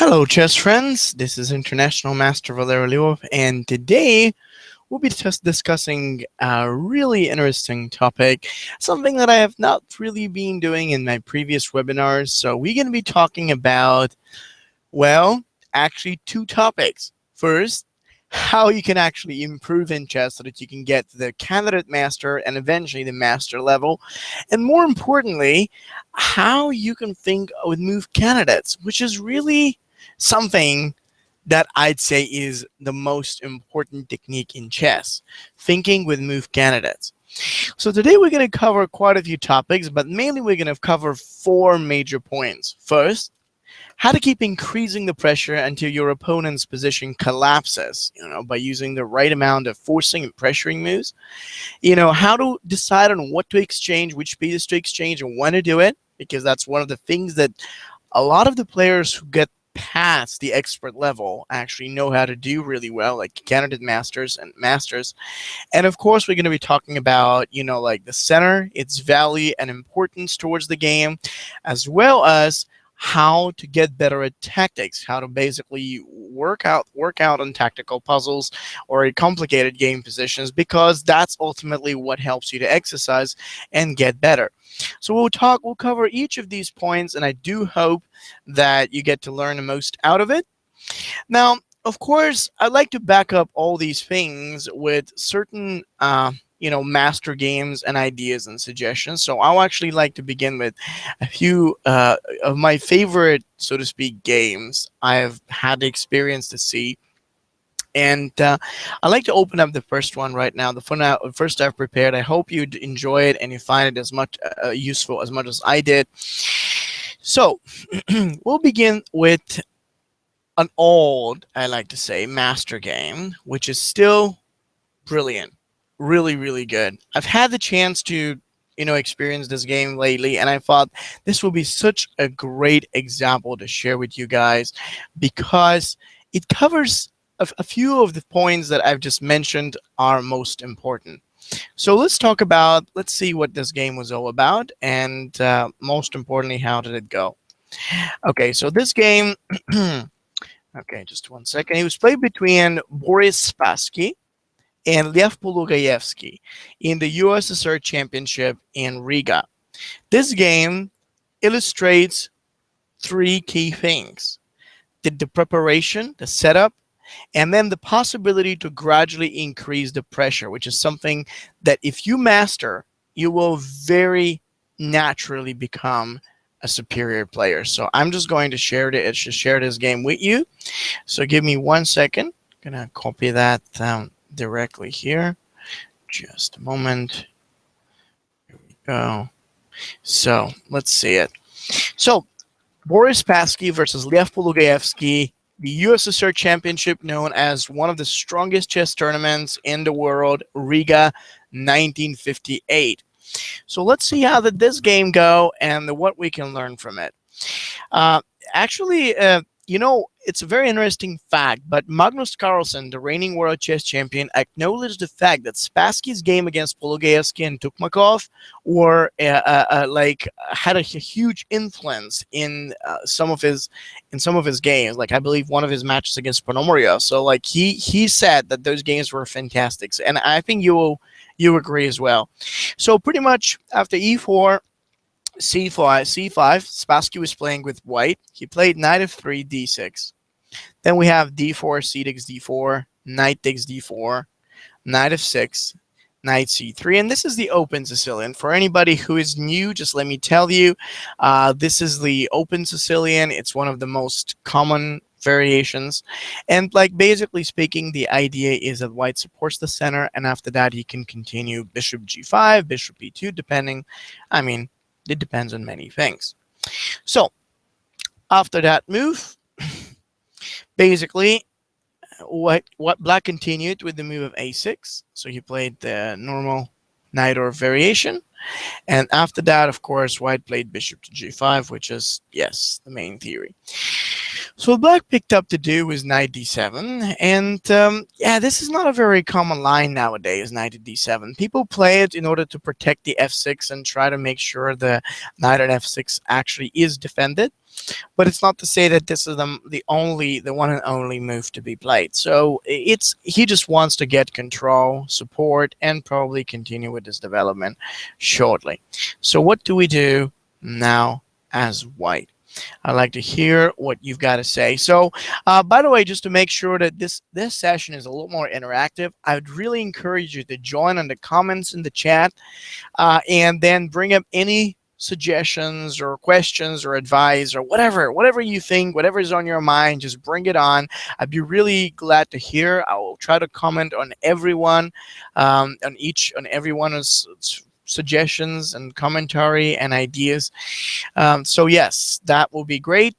Hello, chess friends. This is International Master Valeri Lilov, and today we'll be just discussing a really interesting topic, something that I have not really been doing in my previous webinars. So we're going to be talking about, well, actually two topics. First, how you can actually improve in chess so that you can get to the candidate master and eventually the master level. And more importantly, how you can think with move candidates, which is really something that I'd say is the most important technique in chess, thinking with move candidates. So today we're going to cover quite a few topics, but mainly we're going to cover four major points. First, how to keep increasing the pressure until your opponent's position collapses, by using the right amount of forcing and pressuring moves. How to decide on what to exchange, which pieces to exchange, and when to do it, because that's one of the things that a lot of the players who get past the expert level actually know how to do really well, like candidate masters and masters. And of course, we're going to be talking about, like the center, its value and importance towards the game, as well as how to get better at tactics, how to basically work out on tactical puzzles or complicated game positions, because that's ultimately what helps you to exercise and get better. So we'll cover each of these points, and I do hope that you get to learn the most out of it. Now, of course, I'd like to back up all these things with certain master games and ideas and suggestions. So I'll actually like to begin with a few of my favorite, so to speak, games I've had the experience to see. And I'd like to open up the first one right now, the first I've prepared. I hope you enjoy it and you find it as much useful as much as I did. So we'll begin with an old, I like to say, master game, which is still brilliant. Really, really good. I've had the chance to, experience this game lately, and I thought this will be such a great example to share with you guys because it covers a few of the points that I've just mentioned are most important. So let's see what this game was all about, and most importantly, how did it go? Okay, so this game, okay, just one second. It was played between Boris Spassky and Lev Polugaevsky in the USSR Championship in Riga. This game illustrates three key things: the preparation, the setup, and then the possibility to gradually increase the pressure, which is something that if you master, you will very naturally become a superior player. So I'm just going to share this game with you. So give me 1 second. I'm gonna copy that directly here. Just a moment. Here we go. So let's see it. So Boris Spassky versus Lev Polugaevsky, the USSR Championship, known as one of the strongest chess tournaments in the world, Riga, 1958. So let's see how did this game go and what we can learn from it. Actually, it's a very interesting fact, but Magnus Carlsen, the reigning world chess champion, acknowledged the fact that Spassky's game against Polugaevsky and Tukmakov were had a huge influence in some of his games. Like I believe one of his matches against Ponomaryov. So like he said that those games were fantastic, and I think you agree as well. So pretty much after e4. C5, Spassky was playing with white. He played knight f3, d6. Then we have d4, c takes d4, knight takes d4, knight f6, knight c3. And this is the open Sicilian. For anybody who is new, just let me tell you, this is the open Sicilian. It's one of the most common variations. And like basically speaking, the idea is that white supports the center, and after that he can continue bishop g5, bishop e2, depending. It depends on many things. So after that move, basically what black continued with the move of a6. So he played the normal knight or variation. And after that, of course, white played bishop to g5, which is, yes, the main theory. So what black picked up to do was knight d7, and yeah, this is not a very common line nowadays, knight to d7. People play it in order to protect the f6 and try to make sure the knight on f6 actually is defended. But it's not to say that this is the one and only move to be played. So he just wants to get control, support, and probably continue with his development shortly. So what do we do now as white? I'd like to hear what you've got to say. So, by the way, just to make sure that this session is a little more interactive, I would really encourage you to join on the comments in the chat, and then bring up any suggestions or questions or advice or whatever you think, whatever is on your mind, just bring it on. I'd be really glad to hear. I will try to comment on everyone, on everyone's suggestions and commentary and ideas. So yes, that will be great.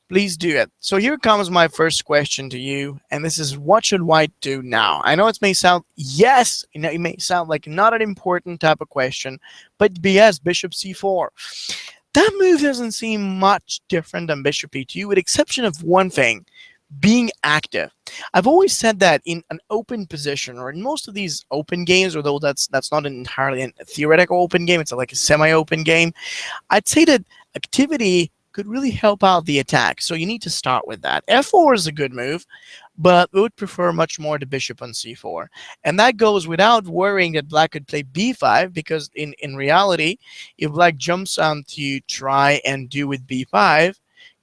Please do it. So here comes my first question to you, and this is, what should white do now? I know it may sound, yes, it may sound like not an important type of question, but yes, bishop c4. That move doesn't seem much different than bishop e2, with the exception of one thing: being active. I've always said that in an open position, or in most of these open games, although that's not entirely a theoretical open game, it's like a semi-open game, I'd say that activity could really help out the attack. So you need to start with that. f4 is a good move, but we would prefer much more the bishop on c4. And that goes without worrying that black could play b5, because in reality, if black jumps on to try and do with b5,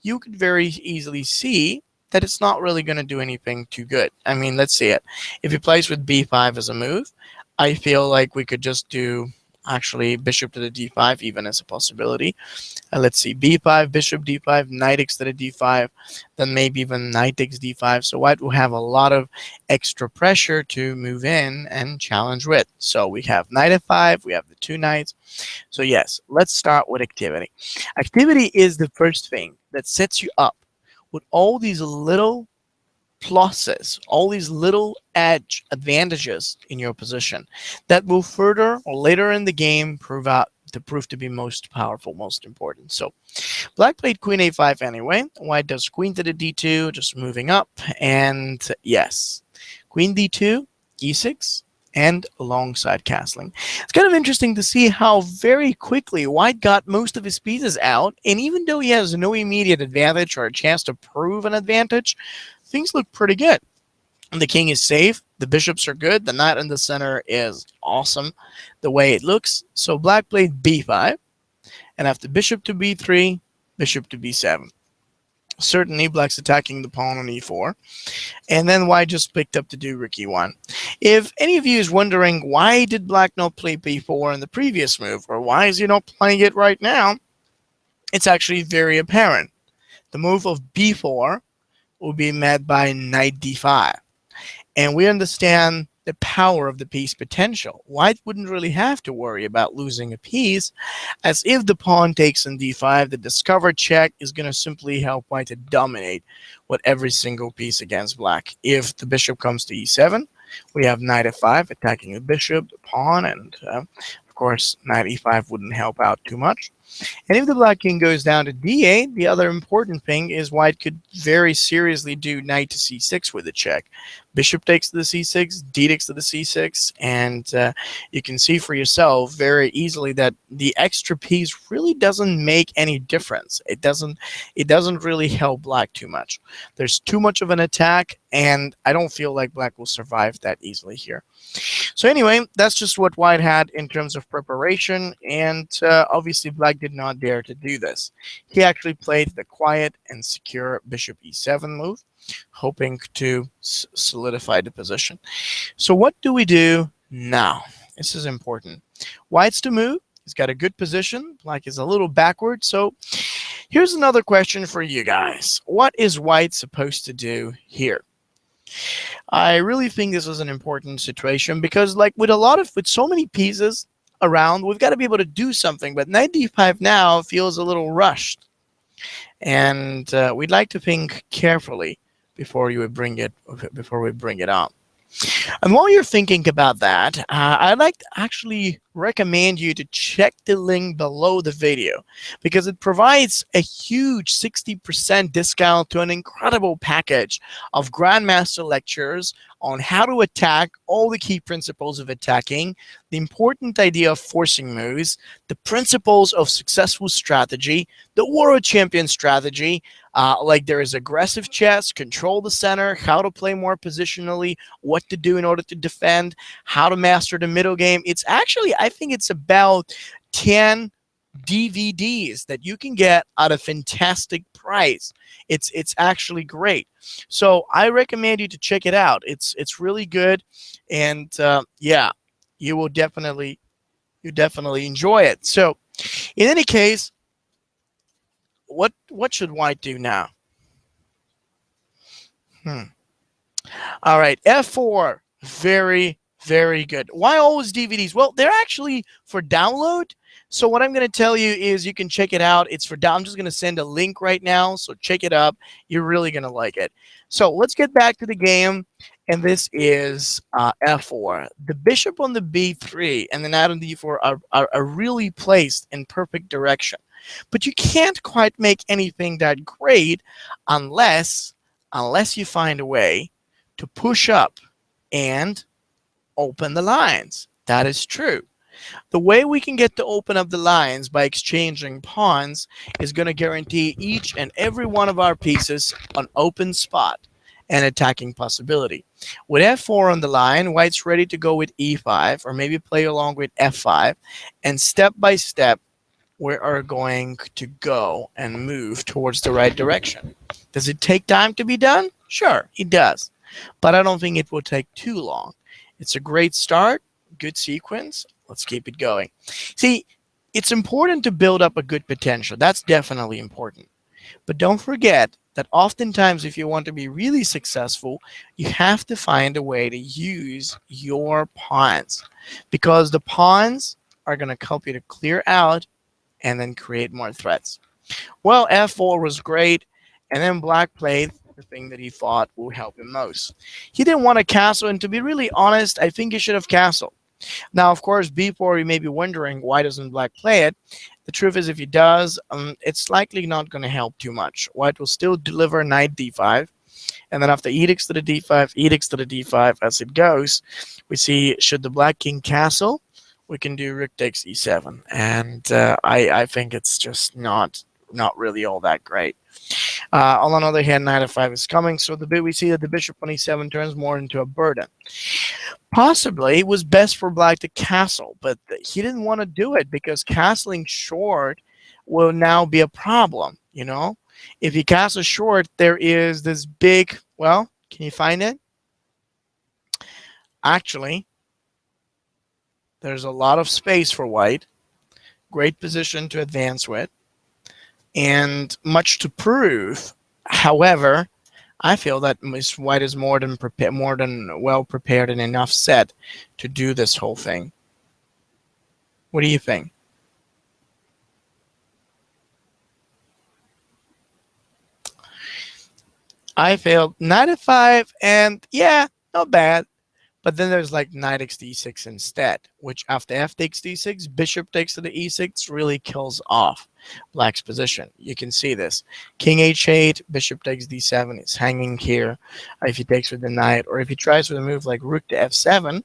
you could very easily see that it's not really going to do anything too good. I mean, let's see it. If he plays with b5 as a move, I feel like we could just do actually bishop to the d5 even as a possibility. Let's see, b5, bishop d5, knight takes to the d5, then maybe even knight takes d5. So white will have a lot of extra pressure to move in and challenge with. So we have knight f5, we have the two knights. So yes, let's start with activity. Activity is the first thing that sets you up with all these little pluses, all these little edge advantages in your position that will further or later in the game prove to be most powerful, most important. So black played queen a5 anyway. White does queen to the d2, just moving up. And yes, queen d2, e6, and alongside castling. It's kind of interesting to see how very quickly white got most of his pieces out. And even though he has no immediate advantage or a chance to prove an advantage, things look pretty good. And the king is safe. The bishops are good. The knight in the center is awesome the way it looks. So black played b5. And after bishop to b3, bishop to b7. Certainly, black's attacking the pawn on e4. And then white just picked up to do rook e1. If any of you is wondering why did black not play b4 in the previous move, or why is he not playing it right now, it's actually very apparent. The move of b4 will be met by knight d5. And we understand the power of the piece potential. White wouldn't really have to worry about losing a piece, as if the pawn takes on d5, the discovered check is going to simply help white to dominate with every single piece against black. If the bishop comes to e7, we have knight f5 attacking the bishop, the pawn, and of course, knight e5 wouldn't help out too much. And if the black king goes down to d8, the other important thing is white could very seriously do knight to c6 with a check. Bishop takes to the c6, d takes to the c6, and you can see for yourself very easily that the extra piece really doesn't make any difference. It doesn't really help black too much. There's too much of an attack, and I don't feel like black will survive that easily here. So anyway, that's just what white had in terms of preparation, and obviously black did not dare to do this. He actually played the quiet and secure bishop e7 move, hoping to solidify the position. So what do we do now? This is important. White's to move. He's got a good position. Black is a little backward. So here's another question for you guys. What is white supposed to do here? I really think this is an important situation because, like with so many pieces around, we've got to be able to do something. But knight d5 now feels a little rushed, and we'd like to think carefully before we bring it on. And while you're thinking about that, I'd like to actually recommend you to check the link below the video because it provides a huge 60% discount to an incredible package of Grandmaster lectures on how to attack, all the key principles of attacking, the important idea of forcing moves, the principles of successful strategy, the War of Champions strategy, like there is aggressive chess, control the center, how to play more positionally, what to do in order to defend, how to master the middle game. It's actually, I think it's about 10 DVDs that you can get at a fantastic price. It's actually great. So I recommend you to check it out. It's really good, and yeah, you will definitely enjoy it. So in any case, what should white do now? All right, F4, very, very good. Why always DVDs? Well, they're actually for download. So what I'm going to tell you is you can check it out. It's for down. I'm just going to send a link right now. So check it up. You're really going to like it. So let's get back to the game. And this is F4. The bishop on the B3 and the knight on D4 are really placed in perfect direction. But you can't quite make anything that great unless you find a way to push up and open the lines. That is true. The way we can get to open up the lines by exchanging pawns is going to guarantee each and every one of our pieces an open spot and attacking possibility. With F4 on the line, white's ready to go with E5 or maybe play along with F5, and step by step we are going to go and move towards the right direction. Does it take time to be done? Sure, it does. But I don't think it will take too long. It's a great start, good sequence. Let's keep it going. See, it's important to build up a good potential. That's definitely important. But don't forget that oftentimes if you want to be really successful, you have to find a way to use your pawns, because the pawns are going to help you to clear out and then create more threats. Well, F4 was great, and then black played the thing that he thought will help him most. He didn't want to castle, and to be really honest, I think he should have castled. Now, of course, B4, you may be wondering, why doesn't black play it? The truth is, if he does, it's likely not going to help too much. White will still deliver knight D5, and then after edicts to the D5, edicts to the D5, as it goes, we see, should the black king castle, we can do rook takes E7, and I think it's just not really all that great. On the other hand, knight F5 is coming, so we see that the bishop on E7 turns more into a burden. Possibly it was best for black to castle, but he didn't want to do it because castling short will now be a problem, you know? If he castles short, there is this big, well, can you find it? Actually, there's a lot of space for white, great position to advance with, and much to prove. However, I feel that white is more than well prepared and enough set to do this whole thing. What do you think? I failed knight F5, and yeah, not bad. But then there's like knight takes d6 instead, which after f takes d6, bishop takes to the e6 really kills off black's position. You can see this. King h8, bishop takes d7, is hanging here. If he takes with the knight, or if he tries with a move like rook to f7,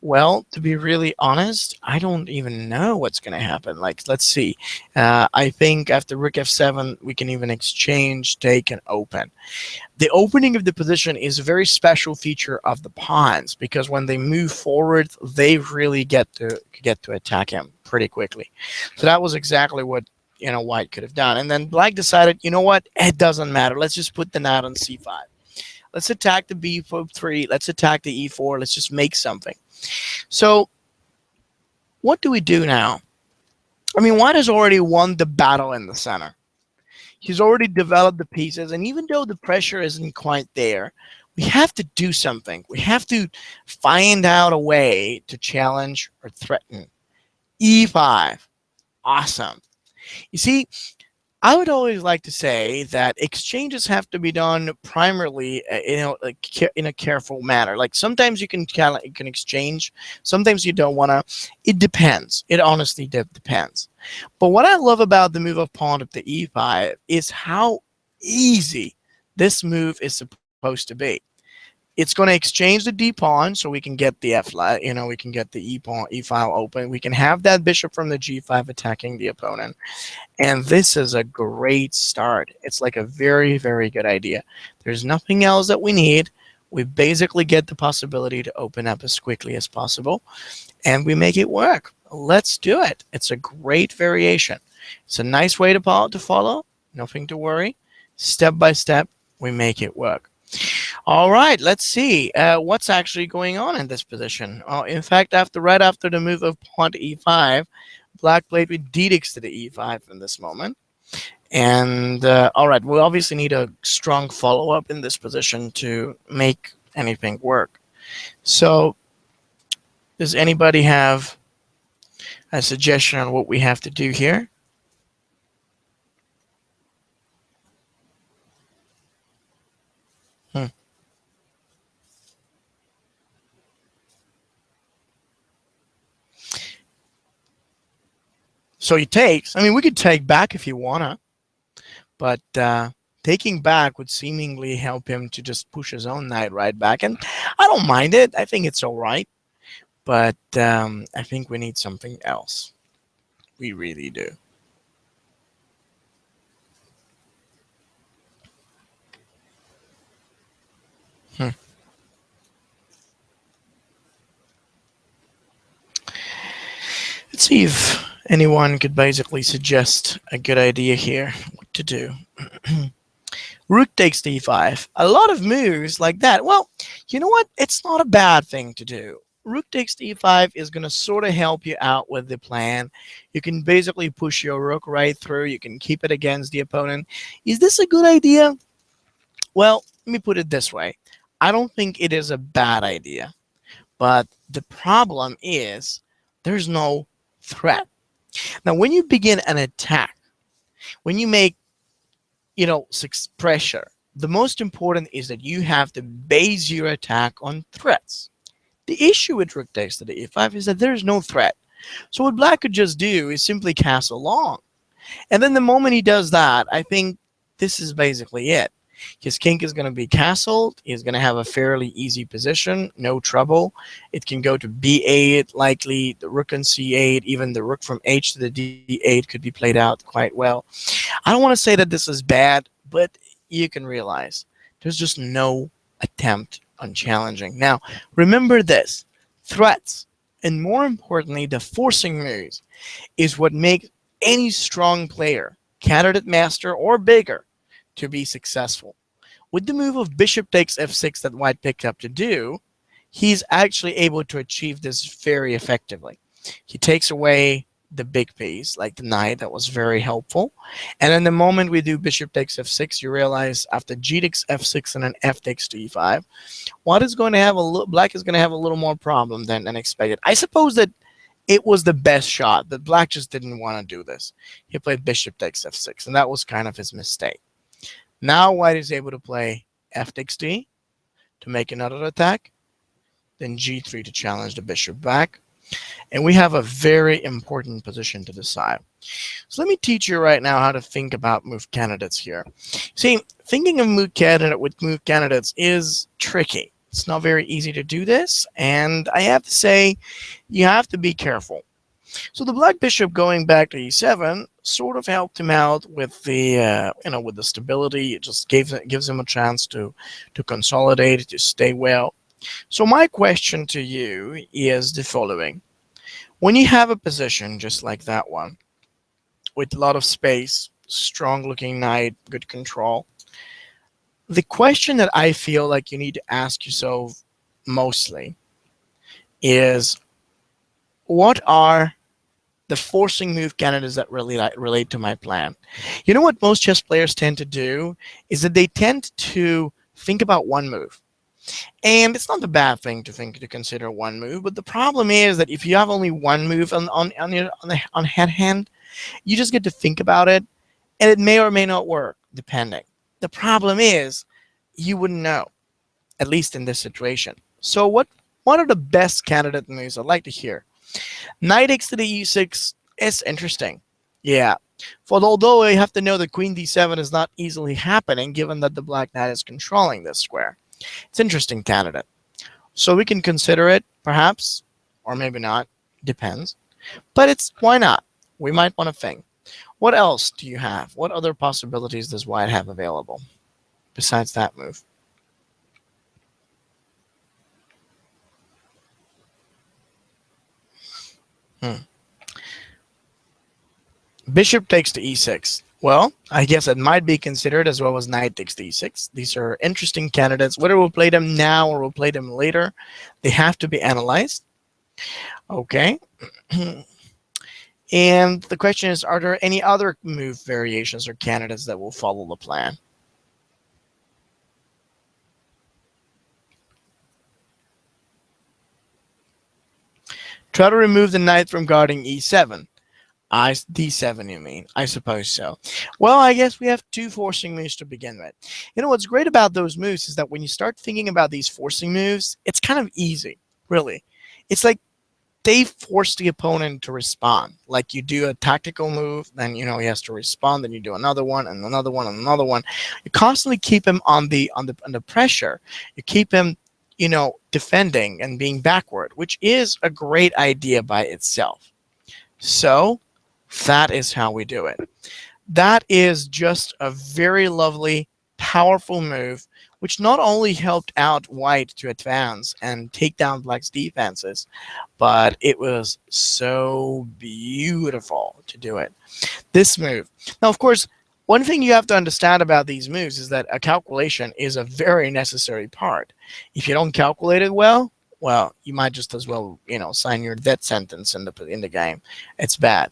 well, to be really honest, I don't even know what's going to happen. Like, let's see. I think after rook f7, we can even exchange, take, and open. The opening of the position is a very special feature of the pawns, because when they move forward, they really get to attack him pretty quickly. So that was exactly what white could have done. And then black decided, you know what? It doesn't matter. Let's just put the knight on c5. Let's attack the b3. Let's attack the e4. Let's just make something. So what do we do now? I mean, white has already won the battle in the center. He's already developed the pieces, and even though the pressure isn't quite there, we have to do something. We have to find out a way to challenge or threaten. E5. Awesome. You see, I would always like to say that exchanges have to be done primarily, like in a careful manner. Like sometimes you can exchange, sometimes you don't want to. It depends. It honestly depends. But what I love about the move of pawn up to e5 is how easy this move is supposed to be. It's going to exchange the d pawn so we can get the f flat. We can get the e pawn e file open. We can have that bishop from the g5 attacking the opponent. And this is a great start. It's like a very, very good idea. There's nothing else that we need. We basically get the possibility to open up as quickly as possible, and we make it work. Let's do it. It's a great variation. It's a nice way to follow. Nothing to worry. Step by step, we make it work. All right, let's see what's actually going on in this position. In fact, right after the move of pawn to e5, Black played with d6 to the e5 in this moment. And all right, we obviously need a strong follow-up in this position to make anything work. So does anybody have a suggestion on what we have to do here? So he takes. I mean, we could take back if you wanna, but taking back would seemingly help him to just push his own knight right back. And I don't mind it. I think it's all right. But I think we need something else. We really do. Let's see if anyone could basically suggest a good idea here. What to do? Rook takes d5. A lot of moves like that. Well, you know what? It's not a bad thing to do. Rook takes d5 is going to sort of help you out with the plan. You can basically push your rook right through. You can keep it against the opponent. Is this a good idea? Well, let me put it this way. I don't think it is a bad idea. But the problem is there's no threat. Now, when you begin an attack, when you make, pressure, the most important is that you have to base your attack on threats. The issue with rook takes to the e5 is that there's no threat. So what Black could just do is simply castle long. And then the moment he does that, I think this is basically it. His king is going to be castled. He's going to have a fairly easy position, no trouble. It can go to b8, likely the rook on c8, even the rook from h to the d8 could be played out quite well. I don't want to say that this is bad, but you can realize there's just no attempt on challenging. Now, remember this. Threats, and more importantly, the forcing moves, is what makes any strong player, candidate master or bigger, to be successful. With the move of bishop takes f6 that white picked up to do, he's actually able to achieve this very effectively. He takes away the big piece, like the knight, that was very helpful. And then the moment we do bishop takes f6, you realize after g takes f6 and then f takes to e5, Black is going to have a little more problem than expected. I suppose that it was the best shot, but Black just didn't want to do this. He played bishop takes f6, and that was kind of his mistake. Now white is able to play f takes d to make another attack, then g3 to challenge the bishop back. And we have a very important position to decide. So let me teach you right now how to think about move candidates here. See, thinking of move candidates is tricky. It's not very easy to do this, and I have to say, you have to be careful. So the black bishop going back to e7 sort of helped him out with the with the stability. It just gives him a chance to consolidate, to stay well. So my question to you is the following: when you have a position just like that one, with a lot of space, strong-looking knight, good control, the question that I feel like you need to ask yourself mostly is, what are the forcing move candidates that really relate to my plan? You know what most chess players tend to do is that they tend to think about one move. And it's not a bad thing to consider one move, but the problem is that if you have only one move on hand, you just get to think about it, And it may or may not work, depending. The problem is, you wouldn't know, at least in this situation. So what are the best candidate moves? I'd like to hear. Knight takes to the e6 is interesting. Yeah. For although you have to know that queen d7 is not easily happening, given that the black knight is controlling this square. It's an interesting candidate. So we can consider it, perhaps, or maybe not. Depends. But it's why not? We might want to think. What else do you have? What other possibilities does white have available besides that move? Hmm. Bishop takes to e6. Well, I guess it might be considered as well as knight takes to e6. These are interesting candidates. Whether we'll play them now or we'll play them later, they have to be analyzed. Okay. And the question is, are there any other move variations or candidates that will follow the plan? Try to remove the knight from guarding e7. D7, you mean? I suppose so. Well, I guess we have two forcing moves to begin with. You know, what's great about those moves is that when you start thinking about these forcing moves, it's kind of easy, really. It's like they force the opponent to respond. Like you do a tactical move, then you know he has to respond. Then you do another one and another one and another one. You constantly keep him on the under pressure. You keep him, you know, defending and being backward, which is a great idea by itself. So that is how we do it. That is just a very lovely, powerful move, which not only helped out white to advance and take down black's defenses, but it was so beautiful to do it. This move. Now, of course, one thing you have to understand about these moves is that a calculation is a very necessary part. If you don't calculate it well, you might just as well, you know, sign your death sentence in the game. It's bad.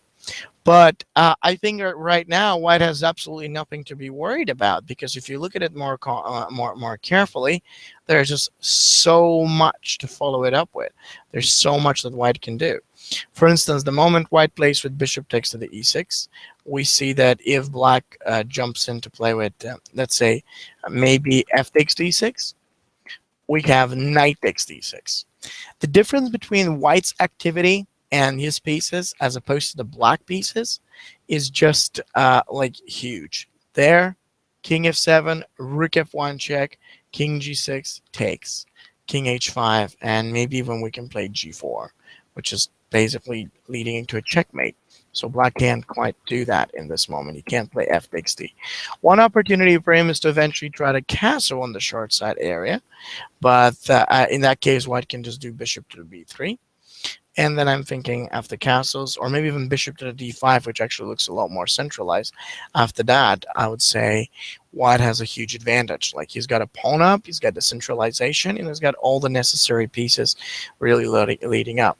But I think that right now, white has absolutely nothing to be worried about, because if you look at it more carefully, there's just so much to follow it up with. There's so much that white can do. For instance, the moment white plays with bishop takes to the e6, we see that if black jumps in to play with, let's say, maybe f takes to e6, we have knight takes to e6. The difference between white's activity and his pieces as opposed to the black pieces is just like huge. There, king f7, rook f1 check, king g6 takes, king h5, and maybe even we can play g4, which is basically leading into a checkmate. So black can't quite do that in this moment. He can't play f takes d. One opportunity for him is to eventually try to castle on the short side area, but in that case, white can just do bishop to the b3. And then I'm thinking after castles, or maybe even bishop to the d5, which actually looks a lot more centralized. After that, I would say white has a huge advantage. Like he's got a pawn up, he's got the centralization, and he's got all the necessary pieces really leading up.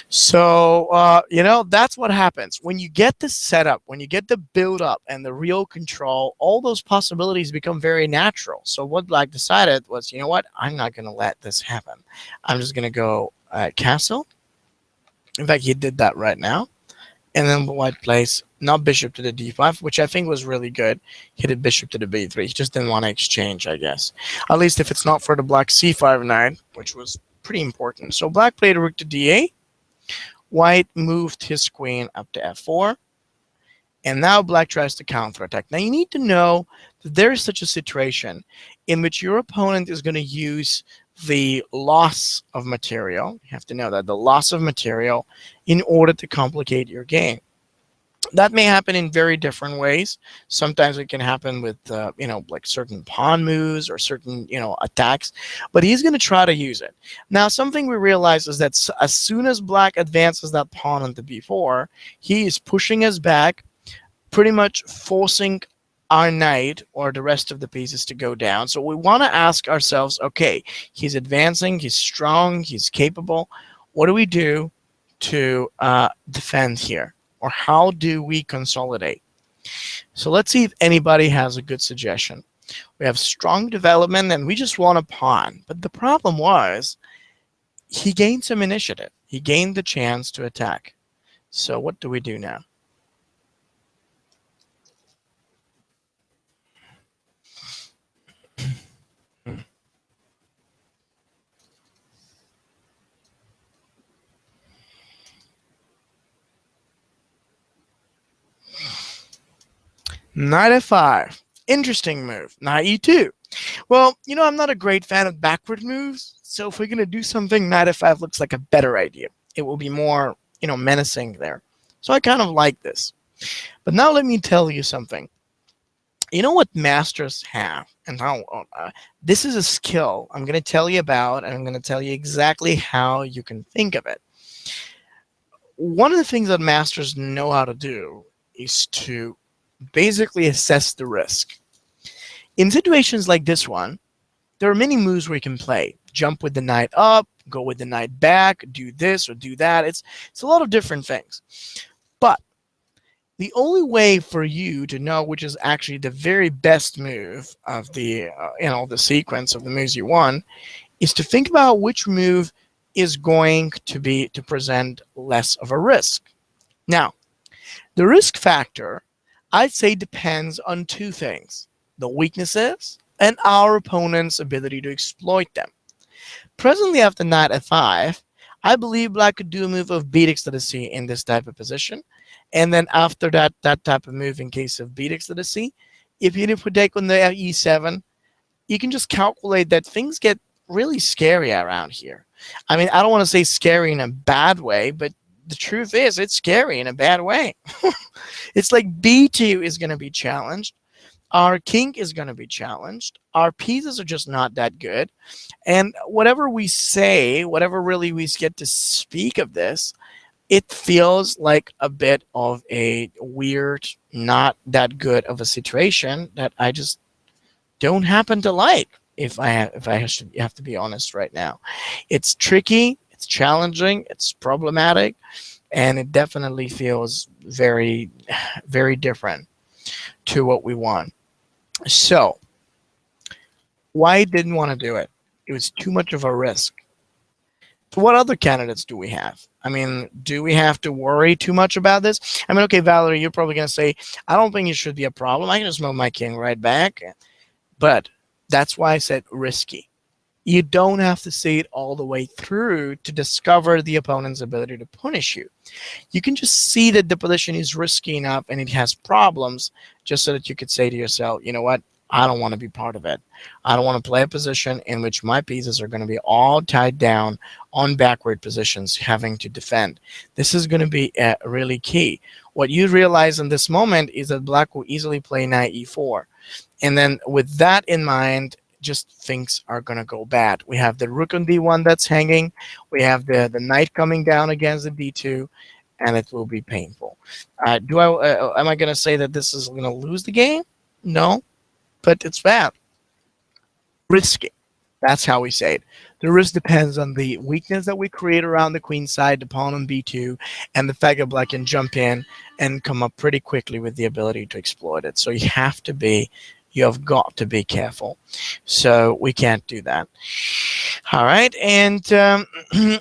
So, you know, that's what happens. When you get the setup, when you get the build up and the real control, all those possibilities become very natural. So what black decided was, you know what, I'm not going to let this happen. I'm just going to go castle. In fact, he did that right now. And then white plays not bishop to the d5, which I think was really good. He did bishop to the b3. He just didn't want to exchange, I guess. At least if it's not for the black c5 knight, which was pretty important. So black played rook to d8. White moved his queen up to f4. And now black tries to counterattack. Now you need to know that there is such a situation in which your opponent is going to use the loss of material. You have to know that the loss of material in order to complicate your game. That may happen in very different ways. Sometimes it can happen with, you know, like certain pawn moves or certain, you know, attacks. But he's going to try to use it. Now, something we realize is that as soon as black advances that pawn onto b4, he is pushing us back, pretty much forcing our knight or the rest of the pieces to go down. So we want to ask ourselves, okay, he's advancing, he's strong, he's capable. What do we do to defend here? Or how do we consolidate? So let's see if anybody has a good suggestion. We have strong development and we just want a pawn. But the problem was he gained some initiative. He gained the chance to attack. So what do we do now? Knight f5. Interesting move. Knight e2. Well, I'm not a great fan of backward moves, so if we're going to do something, knight f5 looks like a better idea. It will be more, menacing there. So I kind of like this. But now let me tell you something. You know what masters have, and how this is a skill I'm going to tell you about, and I'm going to tell you exactly how you can think of it. One of the things that masters know how to do is to basically assess the risk. In situations like this one, there are many moves where you can play. Jump with the knight up, go with the knight back, do this or do that. It's a lot of different things. But the only way for you to know which is actually the very best move of the the sequence of the moves you want is to think about which move is going to present less of a risk. Now, the risk factor, I'd say, depends on two things: the weaknesses and our opponent's ability to exploit them. Presently, after knight f5, I believe black could do a move of b takes to the c in this type of position. And then after that type of move, in case of b takes to the c, if you take on the e7, you can just calculate that things get really scary around here. I mean, I don't want to say scary in a bad way, but the truth is it's scary in a bad way. It's like b2 is going to be challenged. Our king is going to be challenged. Our pieces are just not that good. And whatever we say, whatever really we get to speak of this, it feels like a bit of a weird, not that good of a situation that I just don't happen to like. If I have to be honest right now, it's tricky, it's challenging, it's problematic, and it definitely feels very, very different to what we want. So, why didn't want to do it? It was too much of a risk. So what other candidates do we have? I mean, do we have to worry too much about this? I mean, okay, Valerie, you're probably going to say, I don't think it should be a problem. I can just move my king right back. But that's why I said risky. You don't have to see it all the way through to discover the opponent's ability to punish you. You can just see that the position is risky enough and it has problems, just so that you could say to yourself, you know what? I don't want to be part of it. I don't want to play a position in which my pieces are going to be all tied down on backward positions, having to defend. This is going to be really key. What you realize in this moment is that black will easily play knight e4. And then with that in mind, just things are going to go bad. We have the rook on d1 that's hanging. We have the knight coming down against the d2, and it will be painful. Am I going to say that this is going to lose the game? No, but it's bad. Risky. That's how we say it. The risk depends on the weakness that we create around the queen side, the pawn on b2, and the fact that black can jump in and come up pretty quickly with the ability to exploit it. So you have got to be careful. So we can't do that. All right, and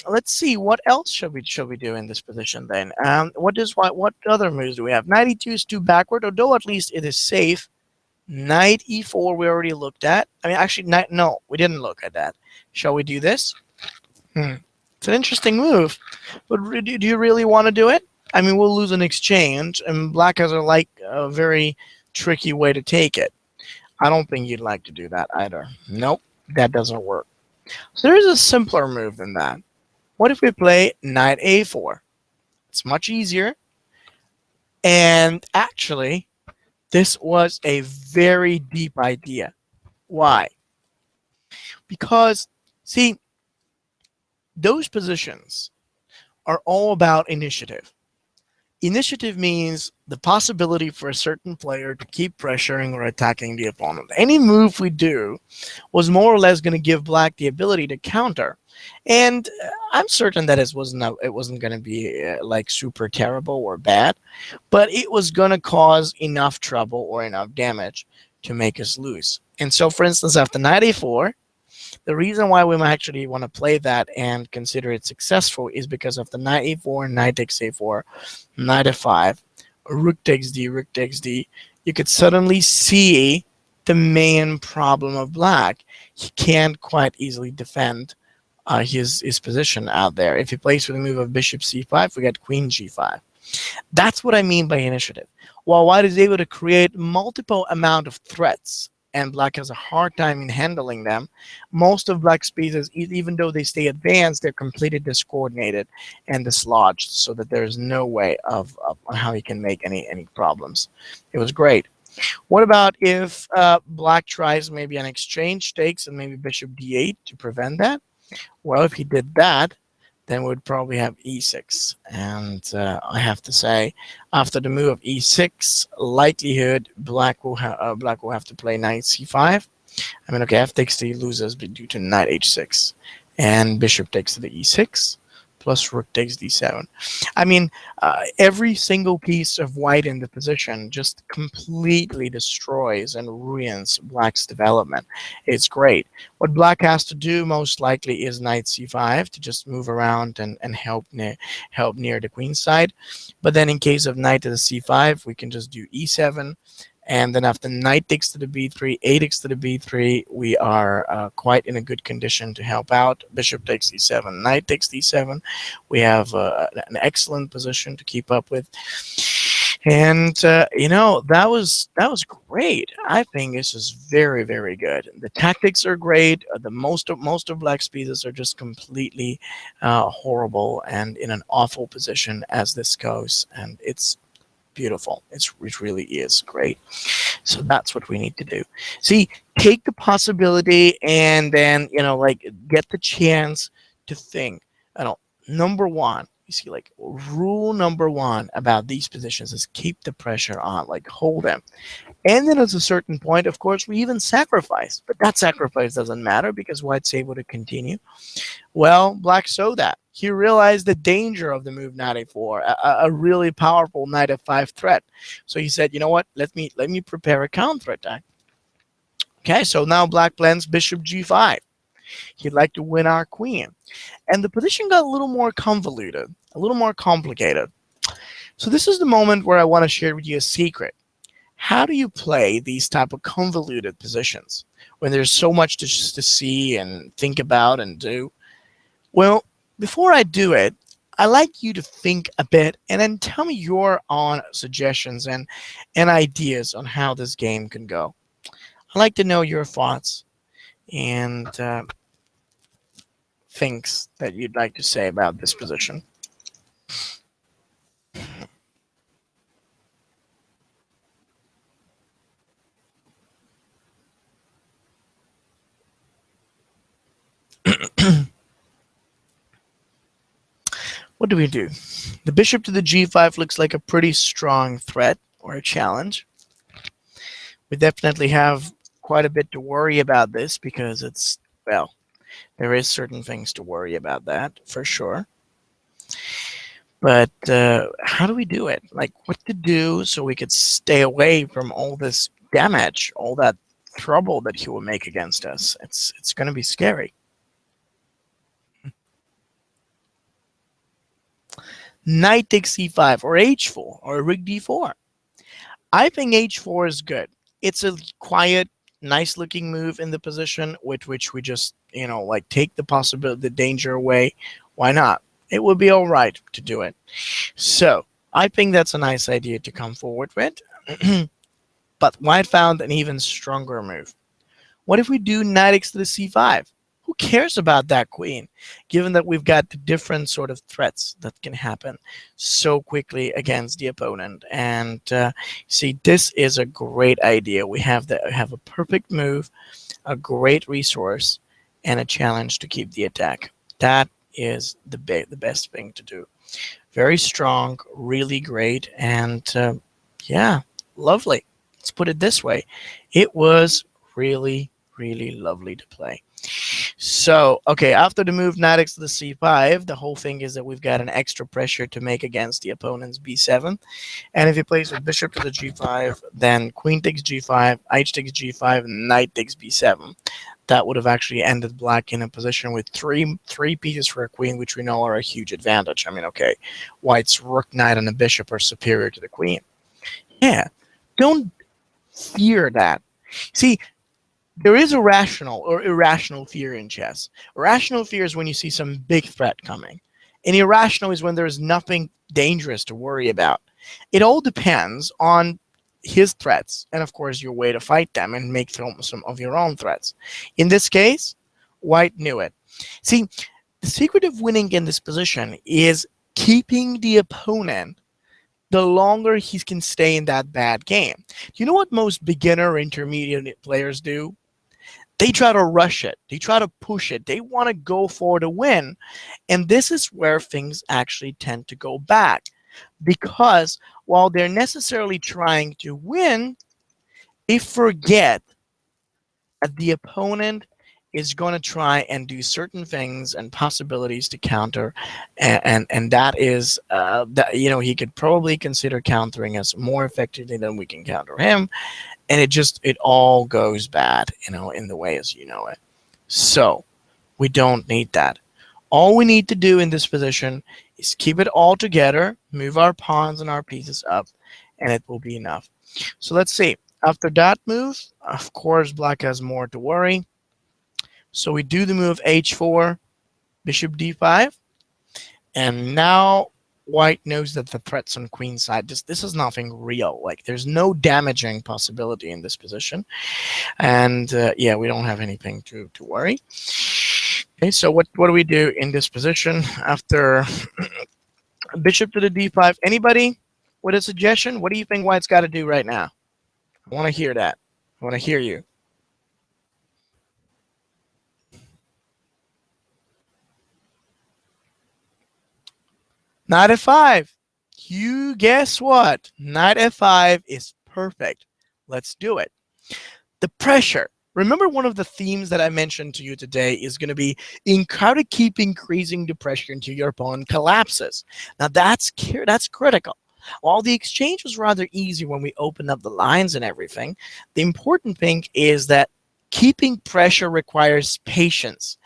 let's see, what else should we do in this position then? What other moves do we have? Knight e2 is too backward, although at least it is safe. Knight e4 we already looked at. I mean, actually, no, we didn't look at that. Shall we do this? It's an interesting move, but do you really want to do it? I mean, we'll lose an exchange, and black has a very tricky way to take it. I don't think you'd like to do that either. Nope, that doesn't work. So there is a simpler move than that. What if we play knight a4? It's much easier, and actually, this was a very deep idea. Why? Because, see, those positions are all about initiative. Initiative means the possibility for a certain player to keep pressuring or attacking the opponent. Any move we do was more or less going to give black the ability to counter. And I'm certain that it wasn't going to be like super terrible or bad, but it was going to cause enough trouble or enough damage to make us lose. And so, for instance, after knight a4, the reason why we might actually want to play that and consider it successful is because of the knight e4, knight takes a4, knight f5, rook takes d, you could suddenly see the main problem of black. He can't quite easily defend his position out there. If he plays with a move of bishop c5, we get queen g5. That's what I mean by initiative. while white is able to create multiple amount of threats and black has a hard time in handling them, most of black's pieces, even though they stay advanced, they're completely discoordinated and dislodged, so that there's no way of how he can make any problems. It was great. What about if black tries maybe an exchange, takes, and maybe bishop d8 to prevent that? Well, if he did that, then we'd probably have e6. And I have to say, after the move of e6, likelihood black will have to play knight c5. I mean, okay, f takes he loses due to knight h6, and bishop takes to the e6, plus rook takes d7. I mean, every single piece of white in the position just completely destroys and ruins black's development. It's great. What black has to do most likely is knight c5 to just move around and help near the queen side. But then in case of knight to the c5, we can just do e7. And then after knight takes to the b3, a takes to the b3, we are quite in a good condition to help out. Bishop takes d7, knight takes d7. We have an excellent position to keep up with. And you know, that was great. I think this is very, very good. The tactics are great. The most of black's pieces are just completely horrible and in an awful position as this goes, and it's beautiful. It really is great. So that's what we need to do. See, take the possibility and then, you know, like get the chance to think. I don't. Number one, you see, like rule number one about these positions is keep the pressure on, like hold them. And then at a certain point, of course, we even sacrifice. But that sacrifice doesn't matter because white's able to continue. Well, black saw that. He realized the danger of the move knight a4, a really powerful knight f5 threat. So he said, you know what? Let me prepare a counterattack. Okay, so now black plans bishop g5. He'd like to win our queen. And the position got a little more convoluted, a little more complicated. So this is the moment where I want to share with you a secret. How do you play these type of convoluted positions when there's so much to see and think about and do? Well, before I do it, I like you to think a bit and then tell me your own suggestions and ideas on how this game can go. I'd like to know your thoughts and things that you'd like to say about this position. What do we do? The bishop to the g5 looks like a pretty strong threat or a challenge. We definitely have quite a bit to worry about this because it's, well, there is certain things to worry about that for sure. But how do we do it? Like what to do so we could stay away from all this damage, all that trouble that he will make against us? It's going to be scary. Knight takes c5 or h4 or rook d4. I think h4 is good. It's a quiet, nice looking move in the position with which we just, you know, like take the possibility, the danger away. Why not? It would be all right to do it. So I think that's a nice idea to come forward with. But white found an even stronger move. What if we do knight x to the c5? Who cares about that queen, given that we've got the different sort of threats that can happen so quickly against the opponent? And see, this is a great idea. We have a perfect move, a great resource, and a challenge to keep the attack. That is the best thing to do. Very strong, really great, and yeah, lovely. Let's put it this way. It was really, really lovely to play. So, okay, after the move knight x to the c5, the whole thing is that we've got an extra pressure to make against the opponent's b7. And if he plays with bishop to the g5, then queen takes g5, h takes g5, and knight takes b7. That would have actually ended black in a position with three pieces for a queen, which we know are a huge advantage. I mean, okay, white's rook, knight, and a bishop are superior to the queen. Yeah, don't fear that. See, there is a rational or irrational fear in chess. Rational fear is when you see some big threat coming. And irrational is when there is nothing dangerous to worry about. It all depends on his threats and, of course, your way to fight them and make some of your own threats. In this case, white knew it. See, the secret of winning in this position is keeping the opponent the longer he can stay in that bad game. You know what most beginner intermediate players do? They try to rush it. They try to push it. They want to go for the win. And this is where things actually tend to go back. Because while they're necessarily trying to win, they forget that the opponent is going to try and do certain things and possibilities to counter, and that is that he could probably consider countering us more effectively than we can counter him, and it all goes bad in the way as you know it. So we don't need that. All we need to do in this position is keep it all together, move our pawns and our pieces up, and it will be enough. So let's see. After that move, of course, black has more to worry. So we do the move h4, bishop d5, and now white knows that the threat's on queen side. This is nothing real. Like, there's no damaging possibility in this position, and yeah, we don't have anything to worry. Okay, so what do we do in this position after bishop to the d5? Anybody with a suggestion? What do you think white's got to do right now? I want to hear that. I want to hear you. Knight f5. You guess what? Knight f5 is perfect. Let's do it. The pressure. Remember, one of the themes that I mentioned to you today is going to be how to keep increasing the pressure until your opponent collapses. Now that's critical. While the exchange was rather easy when we opened up the lines and everything, the important thing is that keeping pressure requires patience.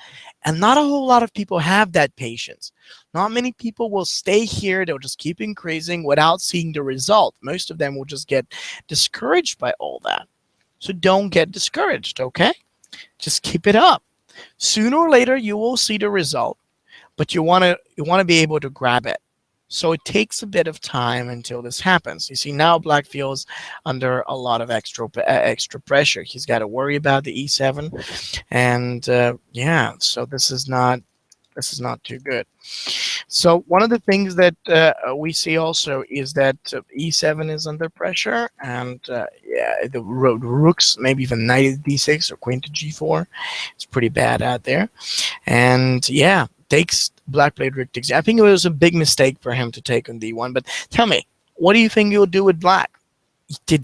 And not a whole lot of people have that patience. Not many people will stay here. They'll just keep increasing without seeing the result. Most of them will just get discouraged by all that. So don't get discouraged, okay? Just keep it up. Sooner or later, you will see the result, but you want to be able to grab it. So it takes a bit of time until this happens. You see, now black feels under a lot of extra pressure. He's got to worry about the e7, and yeah, so this is not too good. So one of the things that we see also is that e7 is under pressure, and yeah, the rooks, maybe even knight d6 or queen to g4. It's pretty bad out there, and yeah, takes black played Rekt. I think it was a big mistake for him to take on d1. But tell me, what do you think he'll do with black? He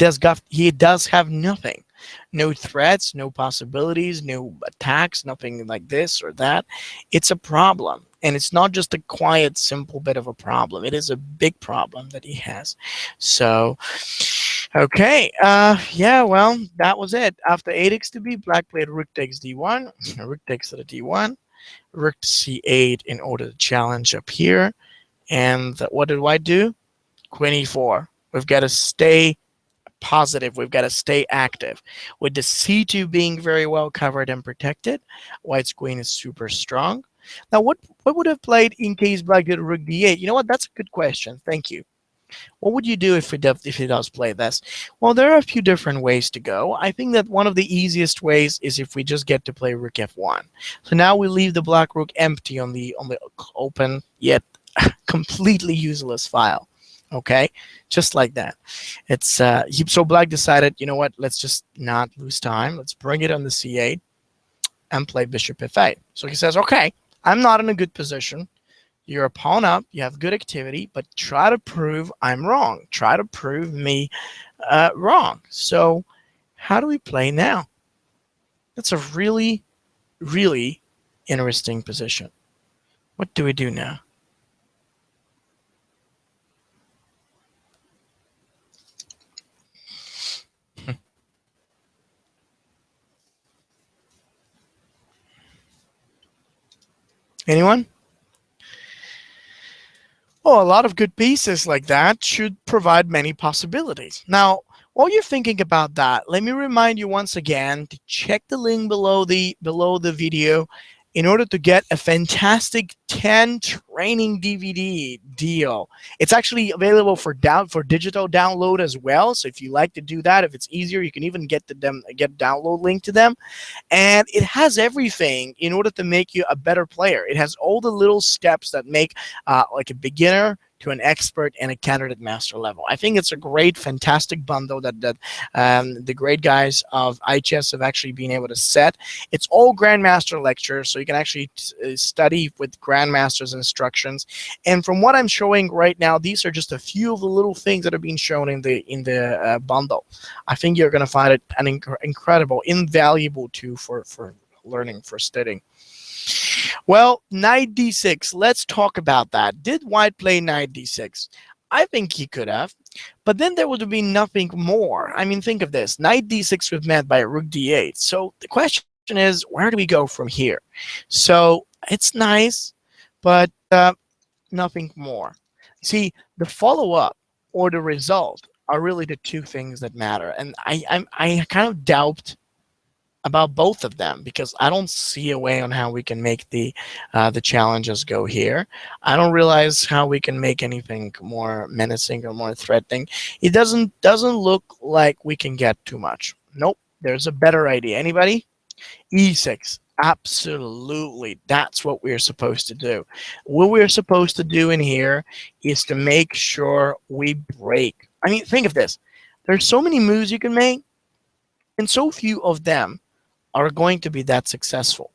does have nothing. No threats, no possibilities, no attacks, nothing like this or that. It's a problem. And it's not just a quiet, simple bit of a problem. It is a big problem that he has. So, okay. Yeah, well, that was it. After 8x to b, black played Rook takes d1. Rook takes to the d1. Rook to c8 in order to challenge up here. And what did white do? Queen e4. We've got to stay positive. We've got to stay active. With the c2 being very well covered and protected, white's queen is super strong. Now, what would have played in case black did Rook d8? You know what? That's a good question. Thank you. What would you do if he does play this? Well, there are a few different ways to go. I think that one of the easiest ways is if we just get to play Rook f1. So now we leave the black rook empty on the open yet completely useless file. Okay, just like that. It's so black decided, you know what? Let's just not lose time. Let's bring it on the c8 and play bishop f8. So he says, okay, I'm not in a good position. You're a pawn up, you have good activity, but try to prove I'm wrong. Try to prove me wrong. So how do we play now? That's a really, really interesting position. What do we do now? Anyone? Well, a lot of good pieces like that should provide many possibilities. Now, while you're thinking about that, let me remind you once again to check the link below the video in order to get a fantastic 10 training DVD deal. It's actually available for digital download as well. So if you like to do that, if it's easier, you can even get download link to them. And it has everything in order to make you a better player. It has all the little steps that make like a beginner to an expert and a candidate master level. I think it's a great, fantastic bundle that the great guys of IHS have actually been able to set. It's all Grandmaster lectures, so you can actually study with Grandmaster's instructions. And from what I'm showing right now, these are just a few of the little things that are being shown in the bundle. I think you're going to find it an incredible, invaluable tool for learning, for studying. Well, knight d6. Let's talk about that. Did white play knight d6? I think he could have, but then there would be nothing more. I mean, think of this. Knight d6 was met by rook d8. So the question is, where do we go from here? So it's nice, but nothing more. See, the follow-up or the result are really the two things that matter. And I kind of doubt about both of them because I don't see a way on how we can make the challenges go here. I don't realize how we can make anything more menacing or more threatening. It doesn't look like we can get too much. Nope, there's a better idea. Anybody? E6. Absolutely, that's what we're supposed to do. What we're supposed to do in here is to make sure we break. I mean, think of this. There's so many moves you can make, and so few of them are going to be that successful.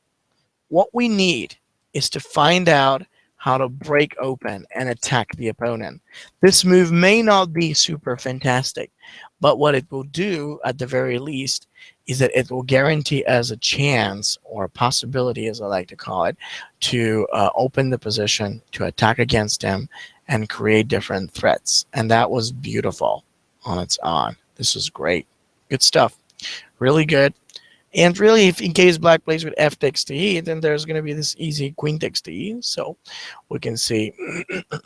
What we need is to find out how to break open and attack the opponent. This move may not be super fantastic, but what it will do at the very least is that it will guarantee us a chance, or a possibility as I like to call it, to open the position, to attack against him, and create different threats. And that was beautiful on its own. This is great. Good stuff. Really good. And really, if in case black plays with f takes to e, then there's going to be this easy queen takes to e. So we can see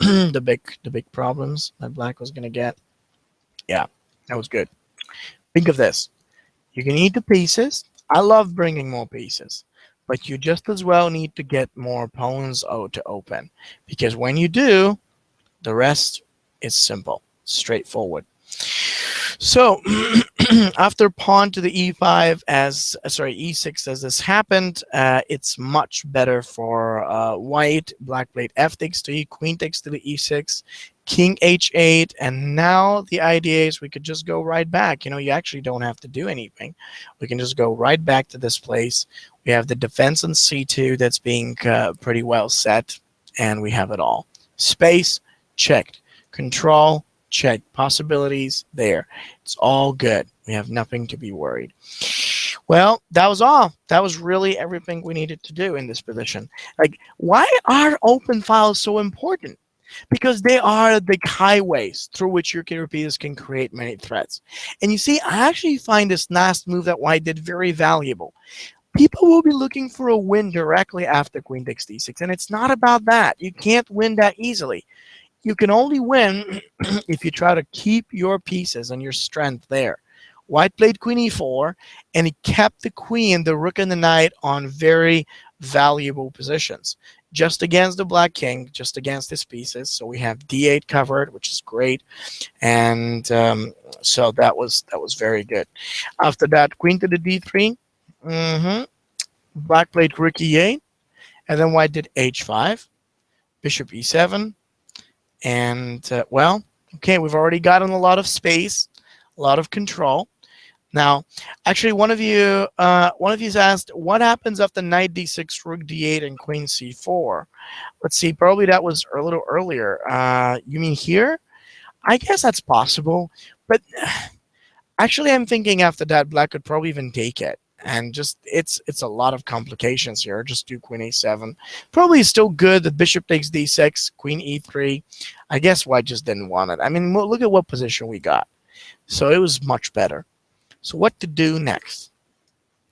the big problems that black was going to get. Yeah, that was good. Think of this. You can eat the pieces. I love bringing more pieces, but you just as well need to get more pawns to open, because when you do, the rest is simple, straightforward. So after pawn to the e5 e6 as this happened, it's much better for white. Black played f takes to e, queen takes to the e6, king h8, and now the idea is we could just go right back. You actually don't have to do anything. We can just go right back to this place. We have the defense on c2 that's being pretty well set, and we have it all. Space checked, control check, possibilities there. It's all good. We have nothing to be worried. Well, that was all. That was really everything we needed to do in this position. Like, why are open files so important? Because they are the highways through which your pieces can create many threats. And you see, I actually find this last move that white did very valuable. People will be looking for a win directly after queen takes d6, and it's not about that. You can't win that easily. You can only win if you try to keep your pieces and your strength there. White played queen e4, and he kept the queen, the rook, and the knight on very valuable positions. Just against the black king, just against his pieces. So we have d8 covered, which is great. And so that was very good. After that, queen to the d3. Black played rook e8, and then white did h5, bishop e7. And well, okay, we've already gotten a lot of space, a lot of control. Now, actually, one of you asked, what happens after knight d6, rook d8, and queen c4? Let's see, probably that was a little earlier. You mean here? I guess that's possible, but actually, I'm thinking after that, black could probably even take it. And just it's a lot of complications here. Just do queen a7. Probably still good. The bishop takes d6, queen e3. I guess white just didn't want it. I mean, look at what position we got. So it was much better. So what to do next?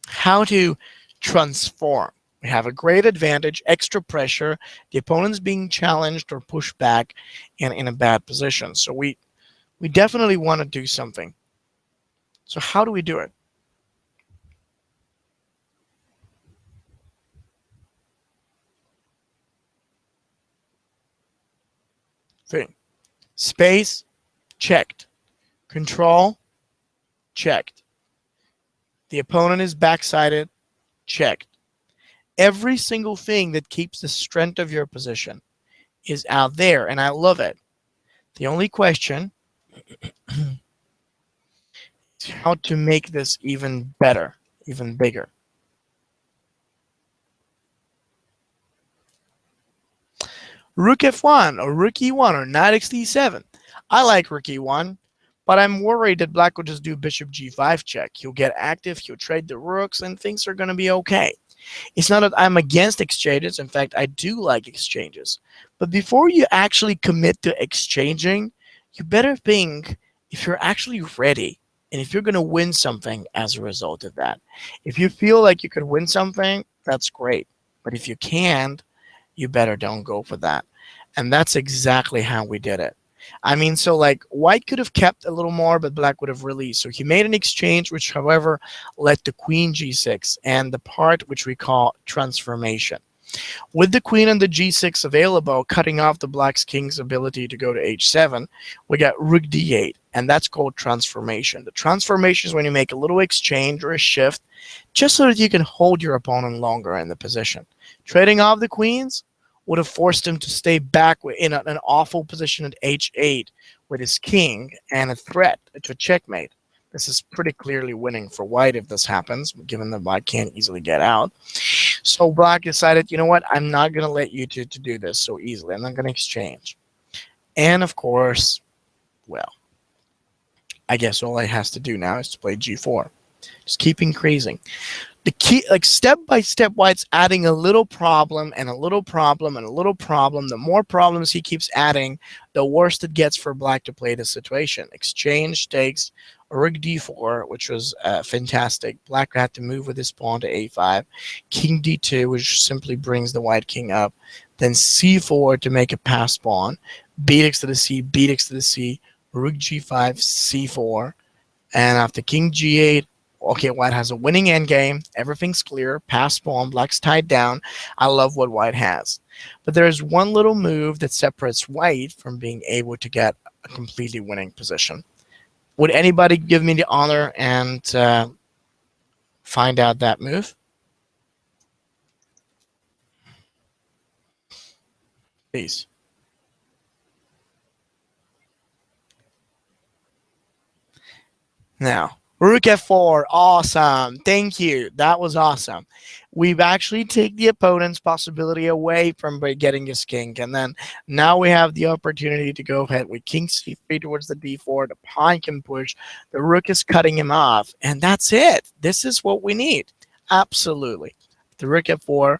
How to transform. We have a great advantage, extra pressure. The opponent's being challenged or pushed back and in a bad position. So we definitely want to do something. So how do we do it? thing. Space, checked. Control, checked. The opponent is backsided, checked. Every single thing that keeps the strength of your position is out there, and I love it. The only question is how to make this even better, even bigger. Rook f1 or Rook e1 or knight xd7. I like Rook e1, but I'm worried that black will just do bishop g5 check. He'll get active, he'll trade the rooks, and things are going to be okay. It's not that I'm against exchanges. In fact, I do like exchanges. But before you actually commit to exchanging, you better think if you're actually ready and if you're going to win something as a result of that. If you feel like you could win something, that's great. But if you can't, you better don't go for that. And that's exactly how we did it. I mean, so like white could have kept a little more, but black would have released. So he made an exchange, which, however, led to queen g6 and the part which we call transformation. With the queen and the g6 available, cutting off the black's king's ability to go to h7, we got rook d8, and that's called transformation. The transformation is when you make a little exchange or a shift just so that you can hold your opponent longer in the position. Trading off the queens would have forced him to stay back in an awful position at h8 with his king and a threat to checkmate. This is pretty clearly winning for white if this happens, given that black can't easily get out. So black decided, you know what, I'm not going to let you to do this so easily. I'm not going to exchange. And of course, well, I guess all he has to do now is to play g4. Just keep increasing. The key, like step by step, white's adding a little problem and a little problem and a little problem. The more problems he keeps adding, the worse it gets for black to play the situation. Exchange takes rook d4, which was fantastic. Black had to move with his pawn to a5. King d2, which simply brings the white king up. Then c4 to make a pass pawn. Bx to the c, bx to the c, rook g5, c4. And after king g8, okay, white has a winning endgame. Everything's clear. Pass pawn. Black's tied down. I love what white has. But there's one little move that separates white from being able to get a completely winning position. Would anybody give me the honor and find out that move? Please. Now, rook f4, awesome. Thank you. That was awesome. We've actually taken the opponent's possibility away from getting his king. And then now we have the opportunity to go ahead with king c3 towards the d4. The pawn can push. The rook is cutting him off. And that's it. This is what we need. Absolutely. The rook f4.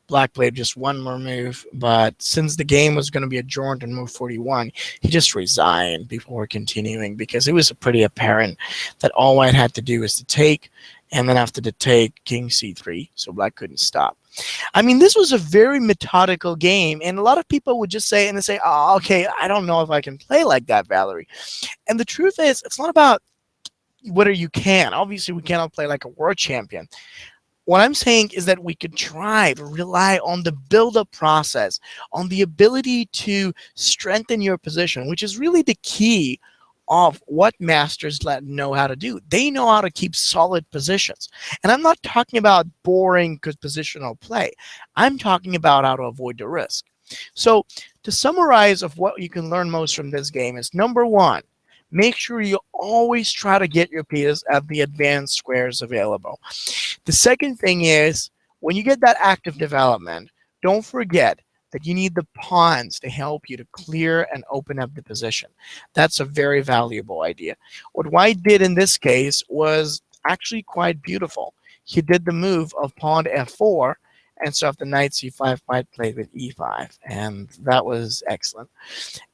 Black played just one more move, but since the game was going to be adjourned on move 41, he just resigned before continuing because it was pretty apparent that all white had to do was to take, and then after the take, king c3, so black couldn't stop. I mean, this was a very methodical game, and a lot of people would just say, oh, okay, I don't know if I can play like that, Valerie. And the truth is, it's not about whether you can. Obviously, we cannot play like a world champion. What I'm saying is that we could try to rely on the build-up process, on the ability to strengthen your position, which is really the key of what masters know how to do. They know how to keep solid positions. And I'm not talking about boring positional play. I'm talking about how to avoid the risk. So to summarize of what you can learn most from this game is, number one, make sure you always try to get your pieces at the advanced squares available. The second thing is, when you get that active development, don't forget that you need the pawns to help you to clear and open up the position. That's a very valuable idea. What white did in this case was actually quite beautiful. He did the move of pawn to f4, and so after knight c5, white played with e5, and that was excellent.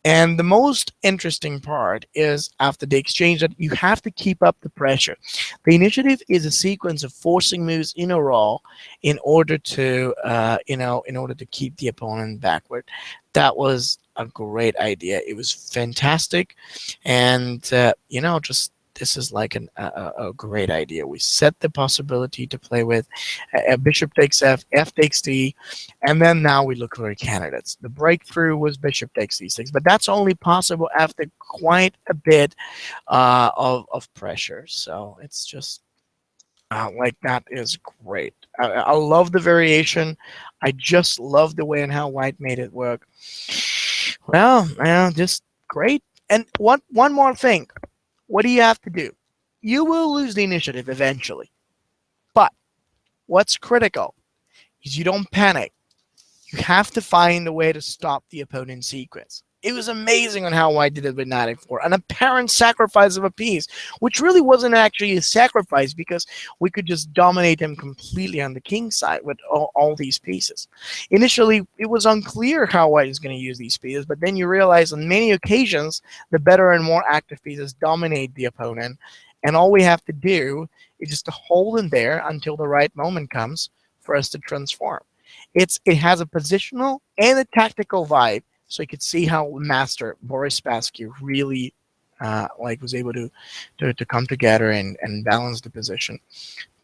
And the most interesting part is after the exchange that you have to keep up the pressure. The initiative is a sequence of forcing moves in a row in order to, in order to keep the opponent backward. That was a great idea. It was fantastic, and just this is like a great idea. We set the possibility to play with bishop takes f, f takes d, and then now we look for candidates. The breakthrough was bishop takes d6, but that's only possible after quite a bit of pressure. So it's just like that is great. I love the variation. I just love the way and how white made it work. Well, just great. And one more thing. What do you have to do? You will lose the initiative eventually. But what's critical is you don't panic. You have to find a way to stop the opponent's sequence. It was amazing on how White did it with knight f4, an apparent sacrifice of a piece, which really wasn't actually a sacrifice because we could just dominate him completely on the king side with all these pieces. Initially, it was unclear how White is going to use these pieces, but then you realize on many occasions, the better and more active pieces dominate the opponent, and all we have to do is just to hold him there until the right moment comes for us to transform. It has a positional and a tactical vibe. So you could see how Master Boris Spassky really was able to come together and balance the position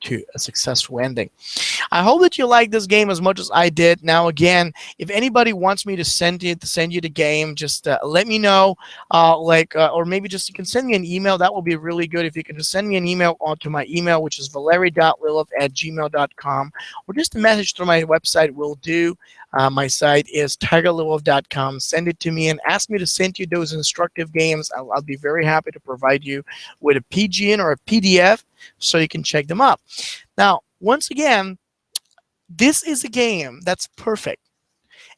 to a successful ending. I hope that you like this game as much as I did. Now, again, if anybody wants me to send you the game, just let me know. Or maybe just you can send me an email. That will be really good. If you can just send me an email to my email, which is valeri.lilov@gmail.com, or just a message through my website will do. My site is tigerlilov.com. Send it to me and ask me to send you those instructive games. I'll be very happy to provide you with a PGN or a PDF so you can check them up. Now, once again, this is a game that's perfect.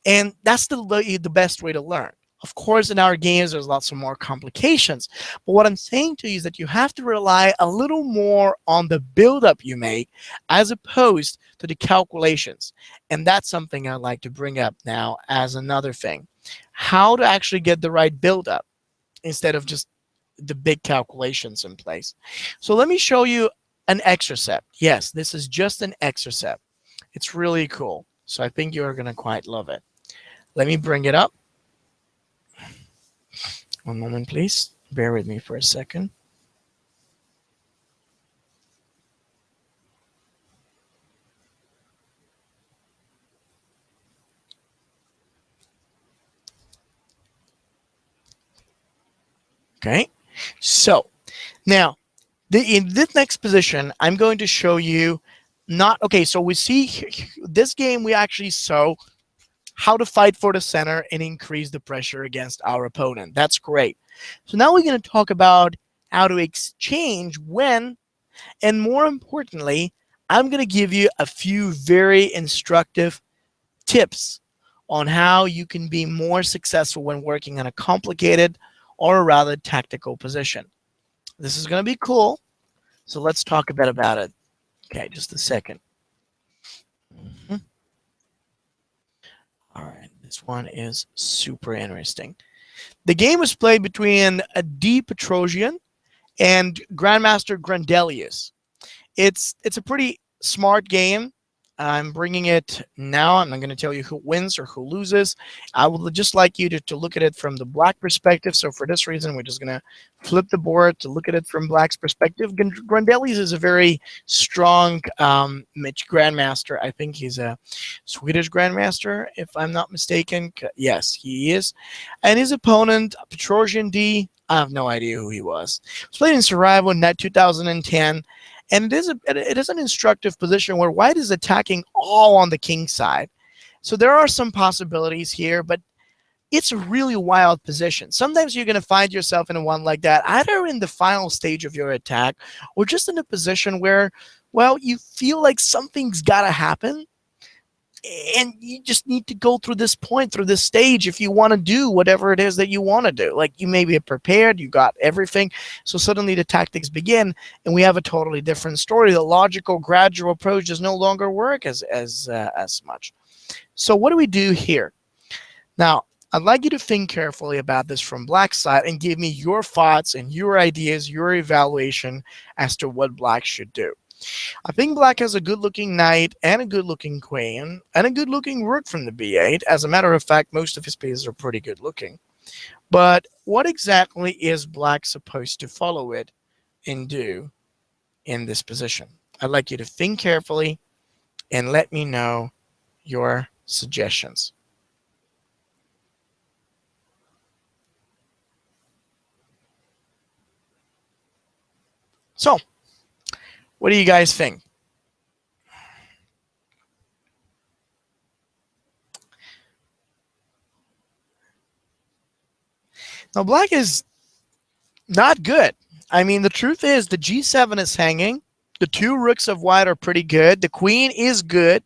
And that's the best way to learn. Of course, in our games, there's lots of more complications. But what I'm saying to you is that you have to rely a little more on the buildup you make as opposed to the calculations. And that's something I'd like to bring up now as another thing. How to actually get the right buildup instead of just the big calculations in place. So let me show you an exercep. Yes, this is just an exercep. It's really cool. So I think you're going to quite love it. Let me bring it up. One moment, please. Bear with me for a second. Okay. So now, in this next position, I'm going to show you so we see this game, we actually saw how to fight for the center and increase the pressure against our opponent. That's great. So now we're going to talk about how to exchange when, and more importantly, I'm going to give you a few very instructive tips on how you can be more successful when working on a complicated or a rather tactical position. This is going to be cool. So let's talk a bit about it. Okay, just a second. All right, this one is super interesting. The game was played between a D. Petrosian and Grandmaster Grandelius. It's a pretty smart game. I'm bringing it now. I'm not going to tell you who wins or who loses. I would just like you to look at it from the black perspective. So for this reason, we're just going to flip the board to look at it from black's perspective. Grandelius is a very strong grandmaster. I think he's a Swedish grandmaster, if I'm not mistaken. Yes, he is. And his opponent, Petrosian D, I have no idea who he was. It was played in Sarajevo in 2010. And it is an instructive position where white is attacking all on the king side. So there are some possibilities here, but it's a really wild position. Sometimes you're going to find yourself in a one like that, either in the final stage of your attack or just in a position where, well, you feel like something's got to happen. And you just need to go through this point, through this stage, if you want to do whatever it is that you want to do. Like you may be prepared, you got everything. So suddenly the tactics begin, and we have a totally different story. The logical, gradual approach does no longer work as much. So what do we do here? Now, I'd like you to think carefully about this from black's side and give me your thoughts and your ideas, your evaluation as to what black should do. I think black has a good-looking knight and a good-looking queen and a good-looking rook from the b8. As a matter of fact, most of his pieces are pretty good-looking. But what exactly is black supposed to follow it and do in this position? I'd like you to think carefully and let me know your suggestions. So, what do you guys think? Now, black is not good. I mean, the truth is the G7 is hanging. The two rooks of white are pretty good. The queen is good.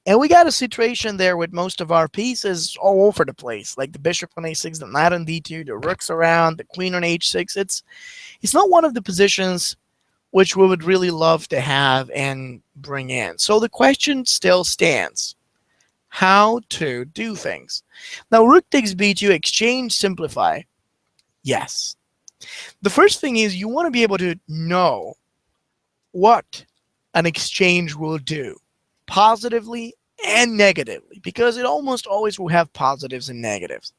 And we got a situation there with most of our pieces all over the place, like the bishop on a6, the knight on d2, the rooks around, the queen on h6. It's not one of the positions which we would really love to have and bring in. So the question still stands. How to do things. Now, rook takes b2, exchange, simplify. Yes. The first thing is you want to be able to know what an exchange will do, positively and negatively, because it almost always will have positives and negatives.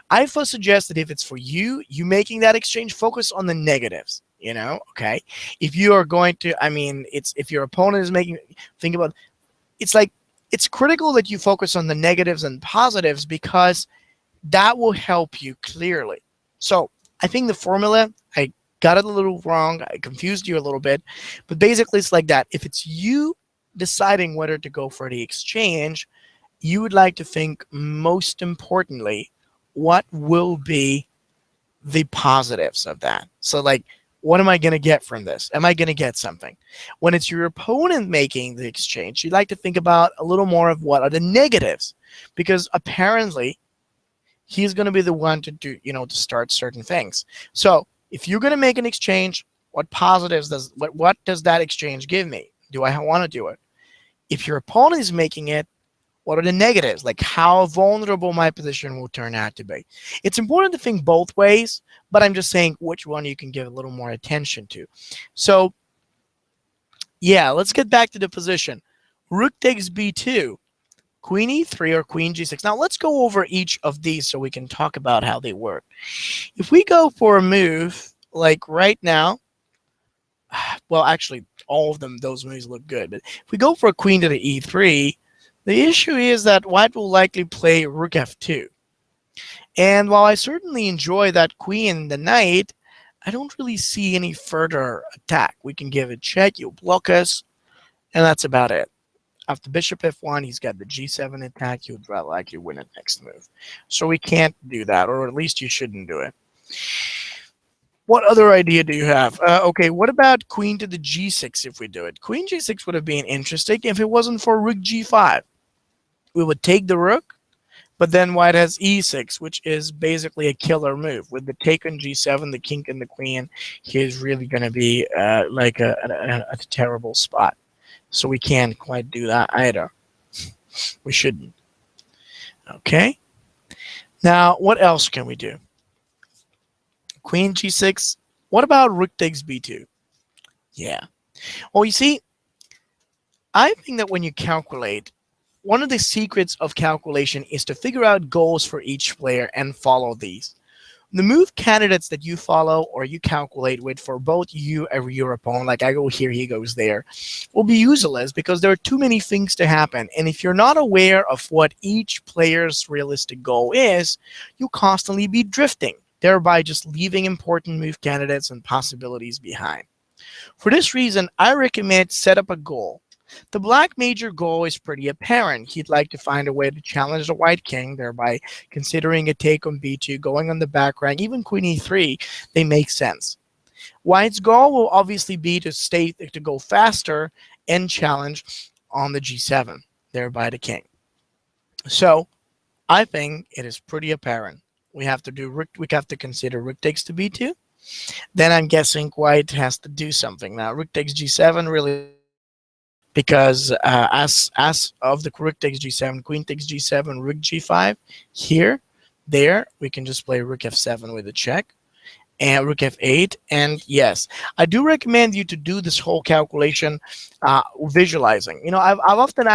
I first suggest that if it's for you making that exchange, focus on the negatives. Okay. If you are going to, if your opponent is making, think about, it's critical that you focus on the negatives and positives because that will help you clearly. So I think the formula, I got it a little wrong. I confused you a little bit, but basically it's like that. If it's you deciding whether to go for the exchange, you would like to think most importantly, what will be the positives of that? So like, what am I going to get from this? Am I going to get something? When it's your opponent making the exchange, you'd like to think about a little more of what are the negatives, because apparently he's going to be the one to do, to start certain things. So if you're going to make an exchange, what positives what does that exchange give me? Do I want to do it? If your opponent is making it, what are the negatives? Like how vulnerable my position will turn out to be. It's important to think both ways, but I'm just saying which one you can give a little more attention to. So yeah, let's get back to the position. Rook takes b2, queen e3 or queen g6. Now let's go over each of these so we can talk about how they work. If we go for a move like right now, well, actually all of them, those moves look good, but if we go for a queen to the e3, the issue is that white will likely play rook f2. And while I certainly enjoy that queen, the knight, I don't really see any further attack. We can give a check, you'll block us, and that's about it. After bishop f1, he's got the g7 attack, he would likely win the next move. So we can't do that, or at least you shouldn't do it. What other idea do you have? Okay, what about queen to the g6 if we do it? Queen g6 would have been interesting if it wasn't for rook g5. We would take the rook, but then white has e6, which is basically a killer move. With the take on g7, the king and the queen, he is really going to be like a terrible spot. So we can't quite do that either. We shouldn't. Okay. Now, what else can we do? Queen g6. What about rook takes b2? Yeah. Well, you see, I think that when you calculate, one of the secrets of calculation is to figure out goals for each player and follow these. The move candidates that you follow or you calculate with for both you and your opponent, like I go here, he goes there, will be useless because there are too many things to happen. And if you're not aware of what each player's realistic goal is, you'll constantly be drifting, thereby just leaving important move candidates and possibilities behind. For this reason, I recommend set up a goal. The black major goal is pretty apparent. He'd like to find a way to challenge the white king, thereby considering a take on b2, going on the back rank, even queen e3, they make sense. White's goal will obviously be to go faster and challenge on the g7, thereby the king. So I think it is pretty apparent. We have to consider rook takes to b2. Then I'm guessing white has to do something. Now rook takes g7 really, because as of the rook takes g7, queen takes g7, rook g5, here, there, we can just play rook f7 with a check. and rook f8. And yes, I do recommend you to do this whole calculation visualizing. You know, I've often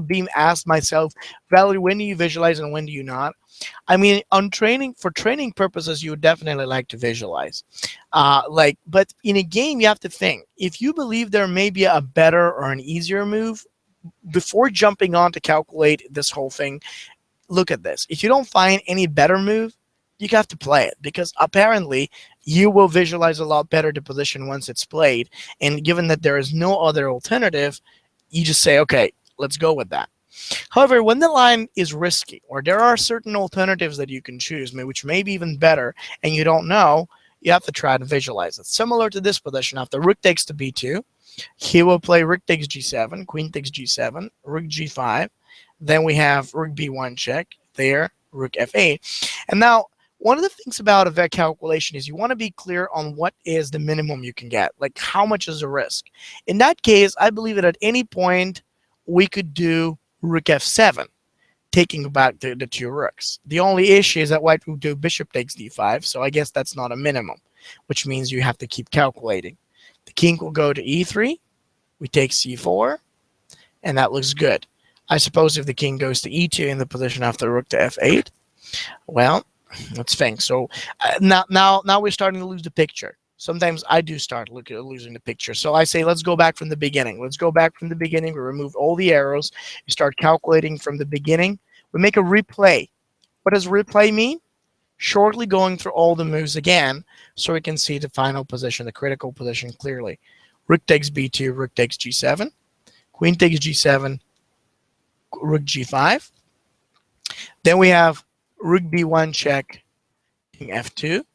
been asked myself, Valerie, when do you visualize and when do you not? I mean, for training purposes, you would definitely like to visualize. But in a game, you have to think. If you believe there may be a better or an easier move, before jumping on to calculate this whole thing, look at this. If you don't find any better move, you have to play it, because apparently you will visualize a lot better the position once it's played. And given that there is no other alternative, you just say, okay, let's go with that. However, when the line is risky, or there are certain alternatives that you can choose, which may be even better, and you don't know, you have to try to visualize it. Similar to this position, after rook takes to b2, he will play rook takes g7, queen takes g7, rook g5. Then we have rook b1 check, there, rook f8. And now, one of the things about a VEC calculation is you want to be clear on what is the minimum you can get, like how much is the risk. In that case, I believe that at any point we could do rook f7, taking back the two rooks. The only issue is that white will do bishop takes d5, so I guess that's not a minimum, which means you have to keep calculating. The king will go to e3, we take c4, and that looks good. I suppose if the king goes to e2 in the position after rook to f8, well, let's think. So now we're starting to lose the picture. Sometimes I do start losing the picture. So I say, let's go back from the beginning. Let's go back from the beginning. We remove all the arrows. You start calculating from the beginning. We make a replay. What does replay mean? Shortly going through all the moves again so we can see the final position, the critical position clearly. Rook takes b2, rook takes g7, queen takes g7, rook g5. Then we have rook b1 check, king f2.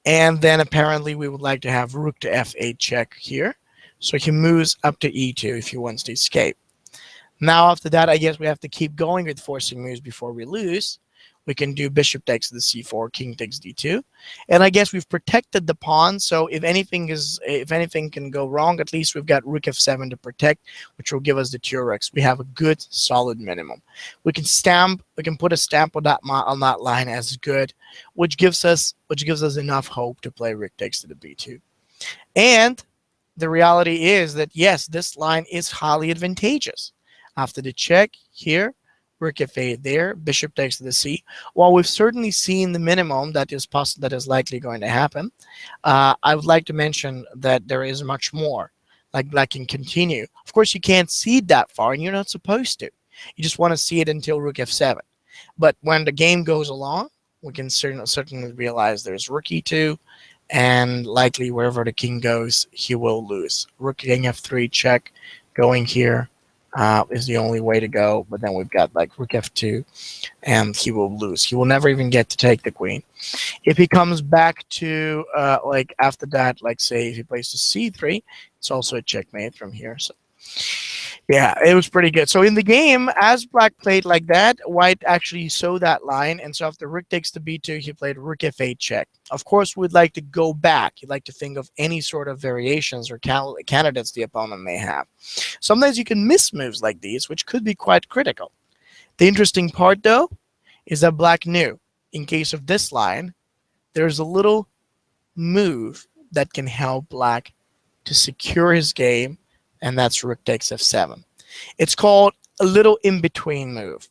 And then apparently we would like to have rook to f8 check here. So he moves up to e2 if he wants to escape. Now after that, I guess we have to keep going with forcing moves before we lose. We can do bishop takes the c4, king takes d2. And I guess we've protected the pawn. So if anything can go wrong, at least we've got rook f7 to protect, which will give us the two rooks. We have a good solid minimum. We can put a stamp on that line as good, which gives us enough hope to play rook takes to the b2. And the reality is that yes, this line is highly advantageous. After the check here, rook f8 there, bishop takes to the c. While we've certainly seen the minimum that is likely going to happen, I would like to mention that there is much more. Like black can continue. Of course, you can't see it that far, and you're not supposed to. You just want to see it until rook f7. But when the game goes along, we can certainly realize there's rook e2, and likely wherever the king goes, he will lose. Rook king f3 check, going here. Is the only way to go, but then we've got like rook f2, and he will lose. He will never even get to take the queen. If he comes back to like after that, like say if he plays to c3, it's also a checkmate from here. So yeah, it was pretty good. So in the game, as black played like that, white actually saw that line, and so after rook takes to b2, he played rook f8 check. Of course, we'd like to go back. You'd like to think of any sort of variations or candidates the opponent may have. Sometimes you can miss moves like these, which could be quite critical. The interesting part, though, is that black knew, in case of this line, there's a little move that can help black to secure his game, and that's rook takes f7. It's called a little in-between move.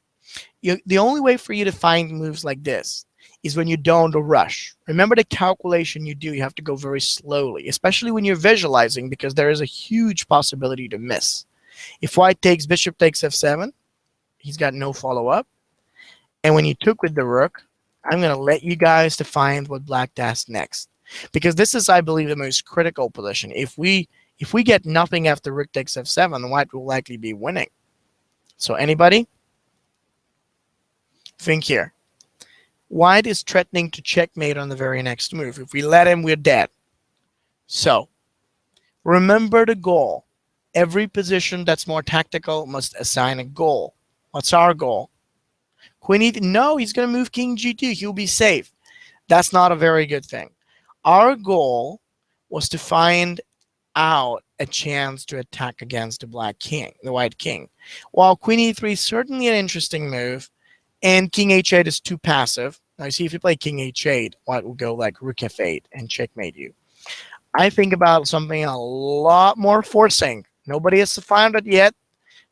The only way for you to find moves like this is when you don't rush. Remember the calculation you do, you have to go very slowly, especially when you're visualizing, because there is a huge possibility to miss. If white takes bishop takes f7, he's got no follow-up. And when you took with the rook, I'm going to let you guys to find what black does next, because this is, I believe, the most critical position. If we get nothing after rook takes f7, white will likely be winning. So anybody? Think here. White is threatening to checkmate on the very next move. If we let him, we're dead. So remember the goal. Every position that's more tactical must assign a goal. What's our goal? Queen e3. No, he's going to move king g2. He'll be safe. That's not a very good thing. Our goal was to find out a chance to attack against the white king. While queen e3 is certainly an interesting move, and king h8 is too passive, Now, you see, if you play king h8, white will go like rook f8 and checkmate you. I think about something a lot more forcing. Nobody has found it yet,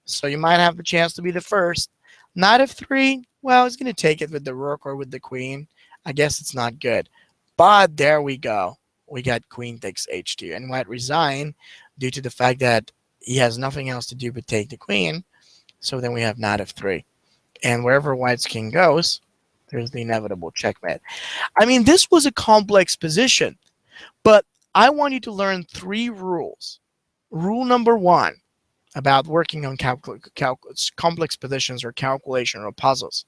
so you might have the chance to be the first. Knight f3, well, it's going to take it with the rook or with the queen. I guess it's not good. But there we go. We got queen takes h2, and white resign due to the fact that he has nothing else to do but take the queen. So then we have knight f3. And wherever white's king goes, there's the inevitable checkmate. I mean, this was a complex position, but I want you to learn 3 rules. Rule number 1 about working on complex positions or calculation or puzzles.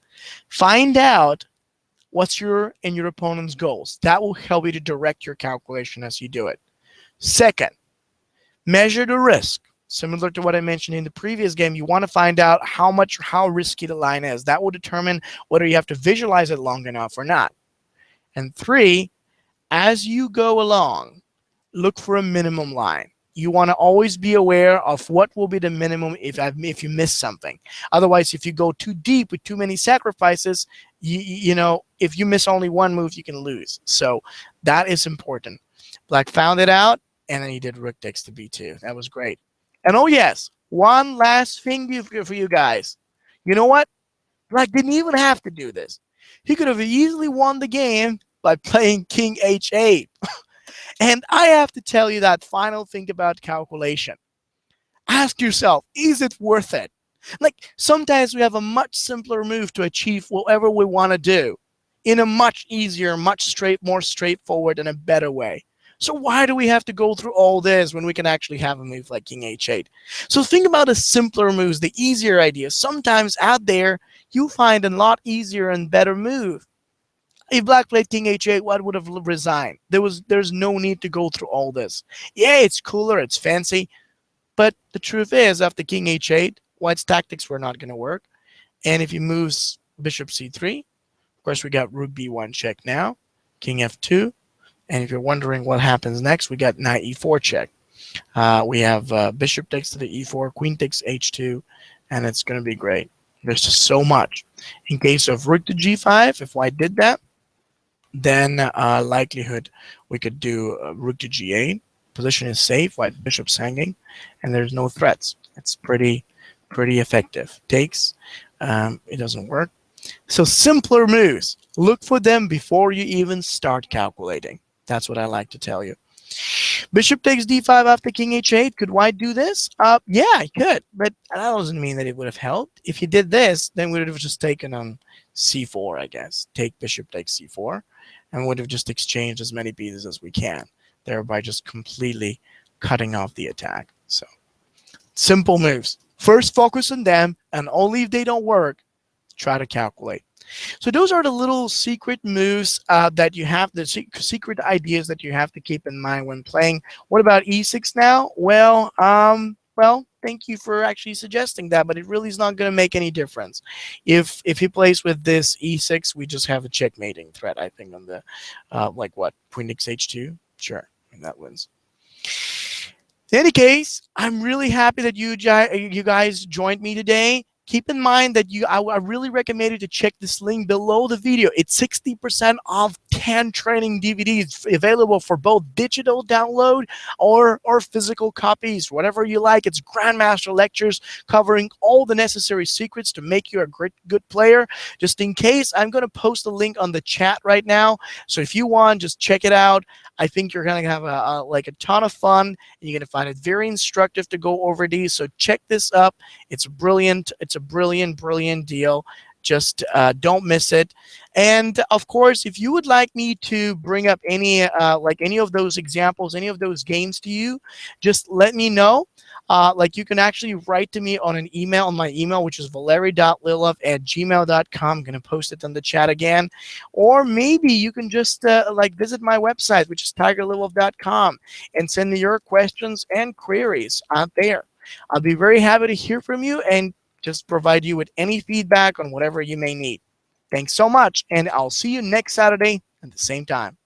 Find out what's your and your opponent's goals. That will help you to direct your calculation as you do it. Second, measure the risk. Similar to what I mentioned in the previous game, you want to find out how risky the line is. That will determine whether you have to visualize it long enough or not. And 3, as you go along, look for a minimum line. You want to always be aware of what will be the minimum if you miss something. Otherwise, if you go too deep with too many sacrifices, you know, if you miss only one move, you can lose. So that is important. Black found it out, and then he did rook takes to b2. That was great. And oh yes, one last thing for you guys. You know what? Black didn't even have to do this. He could have easily won the game by playing king h8. And I have to tell you that final thing about calculation. Ask yourself, is it worth it? Like, sometimes we have a much simpler move to achieve whatever we want to do in a much easier, more straightforward and a better way. So why do we have to go through all this when we can actually have a move like king h8? So think about the simpler moves, the easier ideas. Sometimes out there, you find a lot easier and better move. If black played king h8, white would have resigned. There's no need to go through all this. Yeah, it's cooler, it's fancy, but the truth is, after king h8, white's tactics were not going to work. And if he moves bishop c3, of course we got rook b1 check now, king f2, and if you're wondering what happens next, we got knight e4 check. We have bishop takes to the e4, queen takes h2, and it's going to be great. There's just so much. In case of rook to g5, if white did that, then likelihood we could do rook to g8. Position is safe, white bishop's hanging, and there's no threats. It's pretty effective. Takes, it doesn't work. So simpler moves, look for them before you even start calculating. That's what I like to tell you. Bishop takes d5 after king h8. Could white do this? Yeah, he could, but that doesn't mean that it would have helped. If he did this, then we would have just taken on c4, I guess. Take bishop takes c4, and would have just exchanged as many pieces as we can, thereby just completely cutting off the attack. So simple moves. First focus on them, and only if they don't work, try to calculate. So those are the little secret moves that you have, the secret ideas that you have to keep in mind when playing. What about e6 now? Well, thank you for actually suggesting that, but it really is not going to make any difference. If he plays with this e6, we just have a checkmating threat, I think, on the like what, queen takes h2. Sure, and that wins. In any case, I'm really happy that you guys joined me today. Keep in mind that I really recommend you to check this link below the video. It's 60% off 10 training DVDs available for both digital download or physical copies, whatever you like. It's Grandmaster lectures covering all the necessary secrets to make you a good player. Just in case, I'm going to post a link on the chat right now. So if you want, just check it out. I think you're going to have a ton of fun, and you're going to find it very instructive to go over these. So check this up. It's brilliant. It's a brilliant deal. Just don't miss it. And of course, if you would like me to bring up any of those examples, any of those games to you, just let me know. Like, you can actually write to me on an email, on my email, which is valeri.lilov@gmail.com. I'm going to post it in the chat again. Or maybe you can just visit my website, which is tigerlilov.com, and send me your questions and queries out there. I'll be very happy to hear from you and just provide you with any feedback on whatever you may need. Thanks so much, and I'll see you next Saturday at the same time.